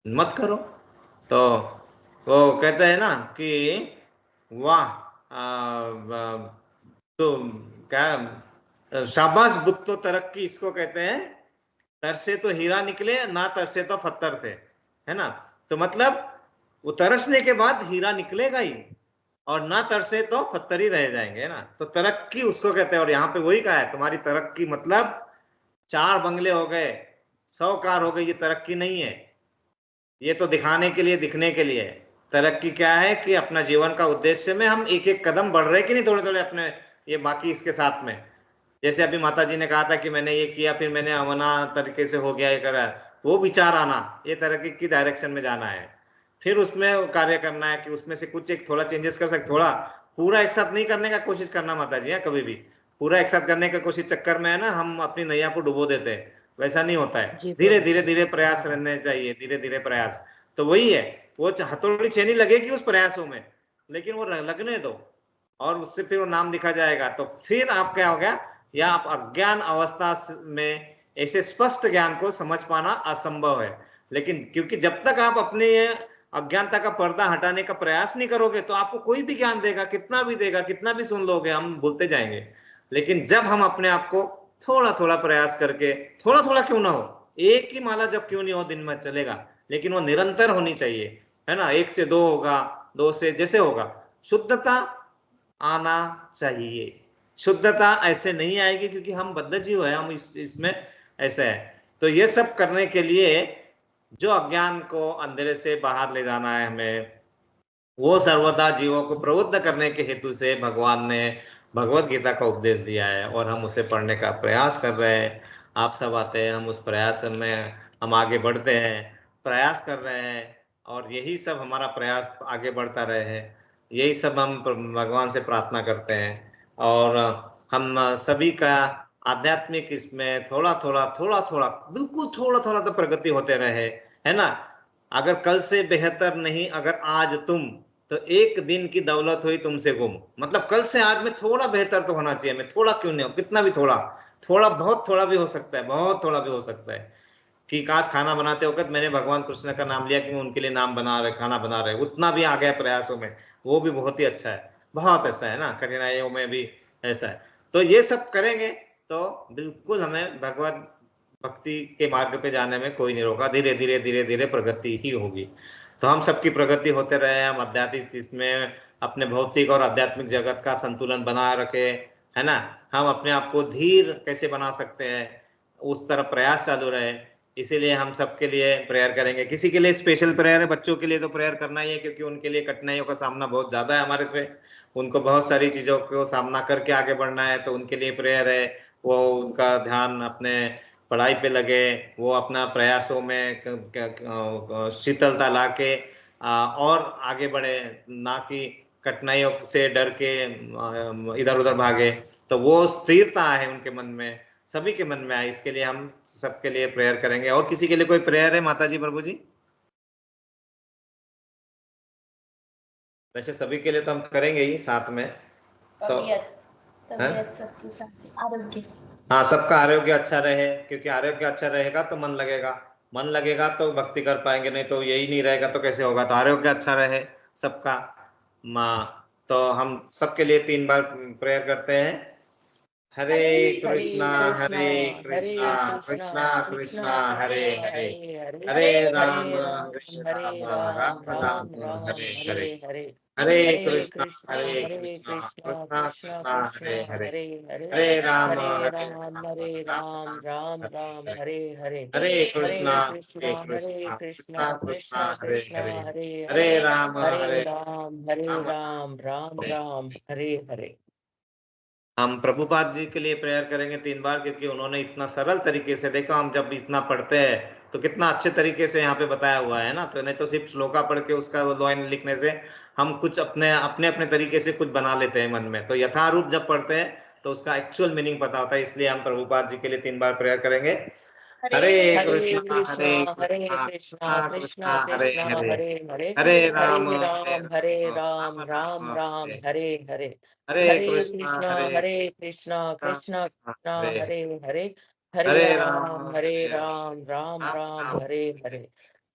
मत करो। तो वो कहते हैं ना कि वाह, तो क्या, शाबाश बुत्तो तरक्की इसको कहते हैं। तरसे तो हीरा निकले, ना तरसे तो पत्थर थे, है ना। तो मतलब वो तरसने के बाद हीरा निकलेगा ही, और ना तरसे तो पत्थर ही रह जाएंगे ना। तो तरक्की उसको कहते हैं। और यहाँ पे वही कहा है, तुम्हारी तरक्की मतलब 4 बंगले हो गए, 100 कार हो गई, ये तरक्की नहीं है। ये तो दिखाने के लिए, दिखने के लिए। तरक्की क्या है कि अपना जीवन का उद्देश्य में हम एक एक कदम बढ़ रहे कि नहीं, थोड़े थोड़े अपने ये बाकी इसके साथ में। जैसे अभी माता जी ने कहा था कि मैंने ये किया, फिर मैंने अमना तरीके से हो गया, ये करा, वो विचार आना, ये तरक्की की डायरेक्शन में जाना है। फिर उसमें कार्य करना है कि उसमें से कुछ एक थोड़ा चेंजेस कर सकते, थोड़ा पूरा एक साथ नहीं करने का कोशिश करना माता जी, कभी भी पूरा एक साथ करने का कोशिश चक्कर में है ना हम अपनी नैया को डुबो देते हैं, वैसा नहीं होता है। जी धीरे प्रभु धीरे जी। धीरे प्रयास रहने चाहिए, धीरे धीरे प्रयास। तो वही है, वो हथौड़ी छेनी लगेगी उस प्रयासों में, लेकिन वो लगने दो, और उससे फिर वो नाम दिखा जाएगा। तो फिर आप क्या हो गया, या आप अज्ञान अवस्था में ऐसे स्पष्ट ज्ञान को समझ पाना असंभव है। लेकिन क्योंकि जब तक आप अपने अज्ञानता का पर्दा हटाने का प्रयास नहीं करोगे, तो आपको कोई भी ज्ञान देगा, कितना भी देगा, कितना भी सुन लोगे, हम भूलते जाएंगे। लेकिन जब हम अपने आप को थोड़ा थोड़ा प्रयास करके, थोड़ा थोड़ा क्यों ना हो, एक ही माला जब क्यों नहीं हो दिन में चलेगा, लेकिन वो निरंतर होनी चाहिए, है ना। 1 से 2 होगा, 2 से जैसे होगा, शुद्धता आना चाहिए। शुद्धता ऐसे नहीं आएगी क्योंकि हम बद्ध जीव है, हम इसमें ऐसे है। तो ये सब करने के लिए जो अज्ञान को अंधेरे से बाहर ले जाना है हमें, वो सर्वदा जीवों को प्रबुद्ध करने के हेतु से भगवान ने भगवत गीता का उपदेश दिया है, और हम उसे पढ़ने का प्रयास कर रहे हैं। आप सब आते हैं, हम उस प्रयास में हम आगे बढ़ते हैं, प्रयास कर रहे हैं, और यही सब हमारा प्रयास आगे बढ़ता रहे, यही सब हम भगवान से प्रार्थना करते हैं। और हम सभी का आध्यात्मिक इसमें थोड़ा थोड़ा थोड़ा थोड़ा, बिल्कुल थोड़ा थोड़ा तो प्रगति होते रहे, है ना। अगर कल से बेहतर नहीं, अगर आज तुम, तो एक दिन की दौलत हुई तुमसे गुम। मतलब कल से आज में थोड़ा बेहतर तो होना चाहिए, मैं थोड़ा क्यों नहीं हो, कितना भी थोड़ा, थोड़ा बहुत थोड़ा भी हो सकता है, बहुत थोड़ा भी हो सकता है। कि आज खाना बनाते वक्त मैंने भगवान कृष्ण का नाम लिया कि मैं उनके लिए नाम बना रहे, खाना बना रहे, उतना भी आ गया प्रयासों में, वो भी बहुत ही अच्छा है। बहुत ऐसा है ना, कठिनाइयों में भी ऐसा है। तो ये सब करेंगे तो बिल्कुल हमें भगवत भक्ति के मार्ग पे जाने में कोई नहीं रोका, धीरे धीरे धीरे धीरे प्रगति ही होगी। तो हम सबकी प्रगति होते रहे, हम आध्यात्मिक इसमें अपने भौतिक और आध्यात्मिक जगत का संतुलन बनाए रखे, है ना। हम अपने आप को धीर कैसे बना सकते हैं, उस तरफ प्रयास चालू रहे। इसीलिए हम सबके लिए प्रेयर करेंगे। किसी के लिए स्पेशल प्रेयर है, बच्चों के लिए तो प्रेयर करना ही है, क्योंकि उनके लिए कठिनाइयों का सामना बहुत ज्यादा है हमारे से, उनको बहुत सारी चीजों को सामना करके आगे बढ़ना है, तो उनके लिए प्रेयर है। वो उनका ध्यान अपने पढ़ाई पे लगे, वो अपना प्रयासों में शीतलता लाके और आगे बढ़े, ना कि कठिनाइयों से डर के इधर उधर भागे। तो वो स्थिरता है उनके मन में, सभी के मन में आए, इसके लिए हम सबके लिए प्रेयर करेंगे। और किसी के लिए कोई प्रेयर है माता जी, प्रभु जी? वैसे सभी के लिए तो हम करेंगे ही साथ में। तो तबीयत सबके साथ, आरोग्य। हाँ, सबका आरोग्य अच्छा रहे, क्योंकि आरोग्य अच्छा रहेगा तो मन लगेगा, मन लगेगा तो भक्ति कर पाएंगे, नहीं तो यही नहीं रहेगा तो कैसे होगा। तो आरोग्य अच्छा रहे सबका माँ। तो हम सबके लिए 3 बार प्रेयर करते हैं। हरे हरे कृष्णा कृष्णा हरे हरे कृष्णा कृष्णा कृष्णा कृष्णा कृष्णा हरे कृष्णा हरे, हरे हरे हरे राम हरे राम हरे हरे राम, राम राम राम राम राम हरे हरे हरे। हरे हरे हरे कृष्णा कृष्णा हरे हरे कृष्णा कृष्णा कृष्णा कृष्णा कृष्णा कृष्णा हरे हरे, हरे हरे हरे राम हरे राम राम हरे राम हरे। हरे हरे हरे हरे कृष्णा कृष्णा कृष्णा कृष्णा कृष्णा कृष्णा हरे कृष्णा हरे, हरे हरे हरे राम हरे राम राम हरे। राम हरे हरे। हम प्रभुपाद जी के लिए प्रेयर करेंगे 3 बार, क्योंकि उन्होंने इतना सरल तरीके से, देखो हम जब इतना पढ़ते हैं तो कितना अच्छे तरीके से यहाँ पे बताया हुआ है ना। तो नहीं तो सिर्फ श्लोका पढ़ के उसका लाइन लिखने से हम कुछ अपने अपने अपने तरीके से कुछ बना लेते हैं मन में। तो यथारूप जब पढ़ते हैं तो उसका एक्चुअल मीनिंग पता होता है। इसलिए हम प्रभुपाद जी के लिए 3 बार प्रेयर करेंगे। हरे हरे कृष्णा कृष्णा हरे हरे कृष्णा कृष्णा कृष्णा कृष्णा कृष्णा हरे कृष्णा हरे, हरे हरे हरे हरे राम हरे राम राम राम राम राम हरे, हरे हरे हरे हरे कृष्णा कृष्णा हरे हरे कृष्णा कृष्णा कृष्णा कृष्णा हरे, हरे हरे हरे हरे राम हरे राम राम राम राम हरे हरे,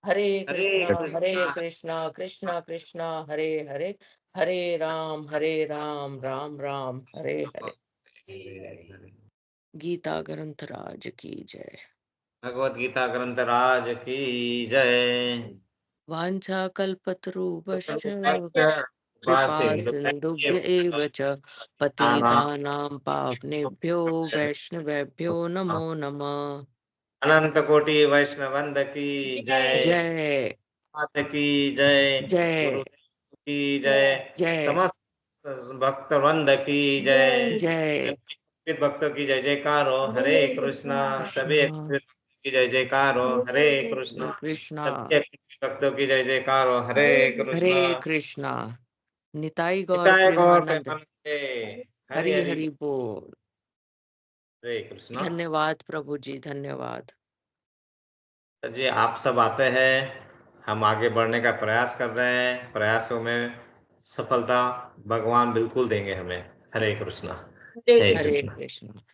हरे हरे हरे कृष्णा कृष्णा कृष्णा कृष्णा हरे हरे हरे राम राम राम हरे हरे। गीता ग्रंथ राज की जय। भगवत गीता ग्रंथ राज की जय। वाञ्छा कल्पतरुभ्यश्च कृपा उपासिन्दु सिन्धुभ्य एव च पतितानां पावनेभ्यो वैष्णवेभ्यो नमो नमः। अनंत कोटि वैष्णवंद की जय, जय मात की जय, जय गुरुदेव की जय, जय समस्त भक्त वृंद की जय, जय। सभी भक्तों की जय जयकार हो। हरे कृष्णा। सभी कृष्णा एक्सप्रेस की जय जयकार हो, हरे कृष्णा। कृष्णा सत्य भक्तों की जय जयकार हो, हरे कृष्णा। हरे कृष्णा। निताई गौर निताय गौर प्रेमानंद। प्रेमानंदे। हरि हरि हरि हरि बोल। हरे कृष्णा। धन्यवाद प्रभु जी, धन्यवाद। जी आप सब आते हैं, हम आगे बढ़ने का प्रयास कर रहे हैं, प्रयासों में सफलता भगवान बिल्कुल देंगे हमें। हरे कृष्णा। हरे हरे हरे कृष्णा। कृष्णा।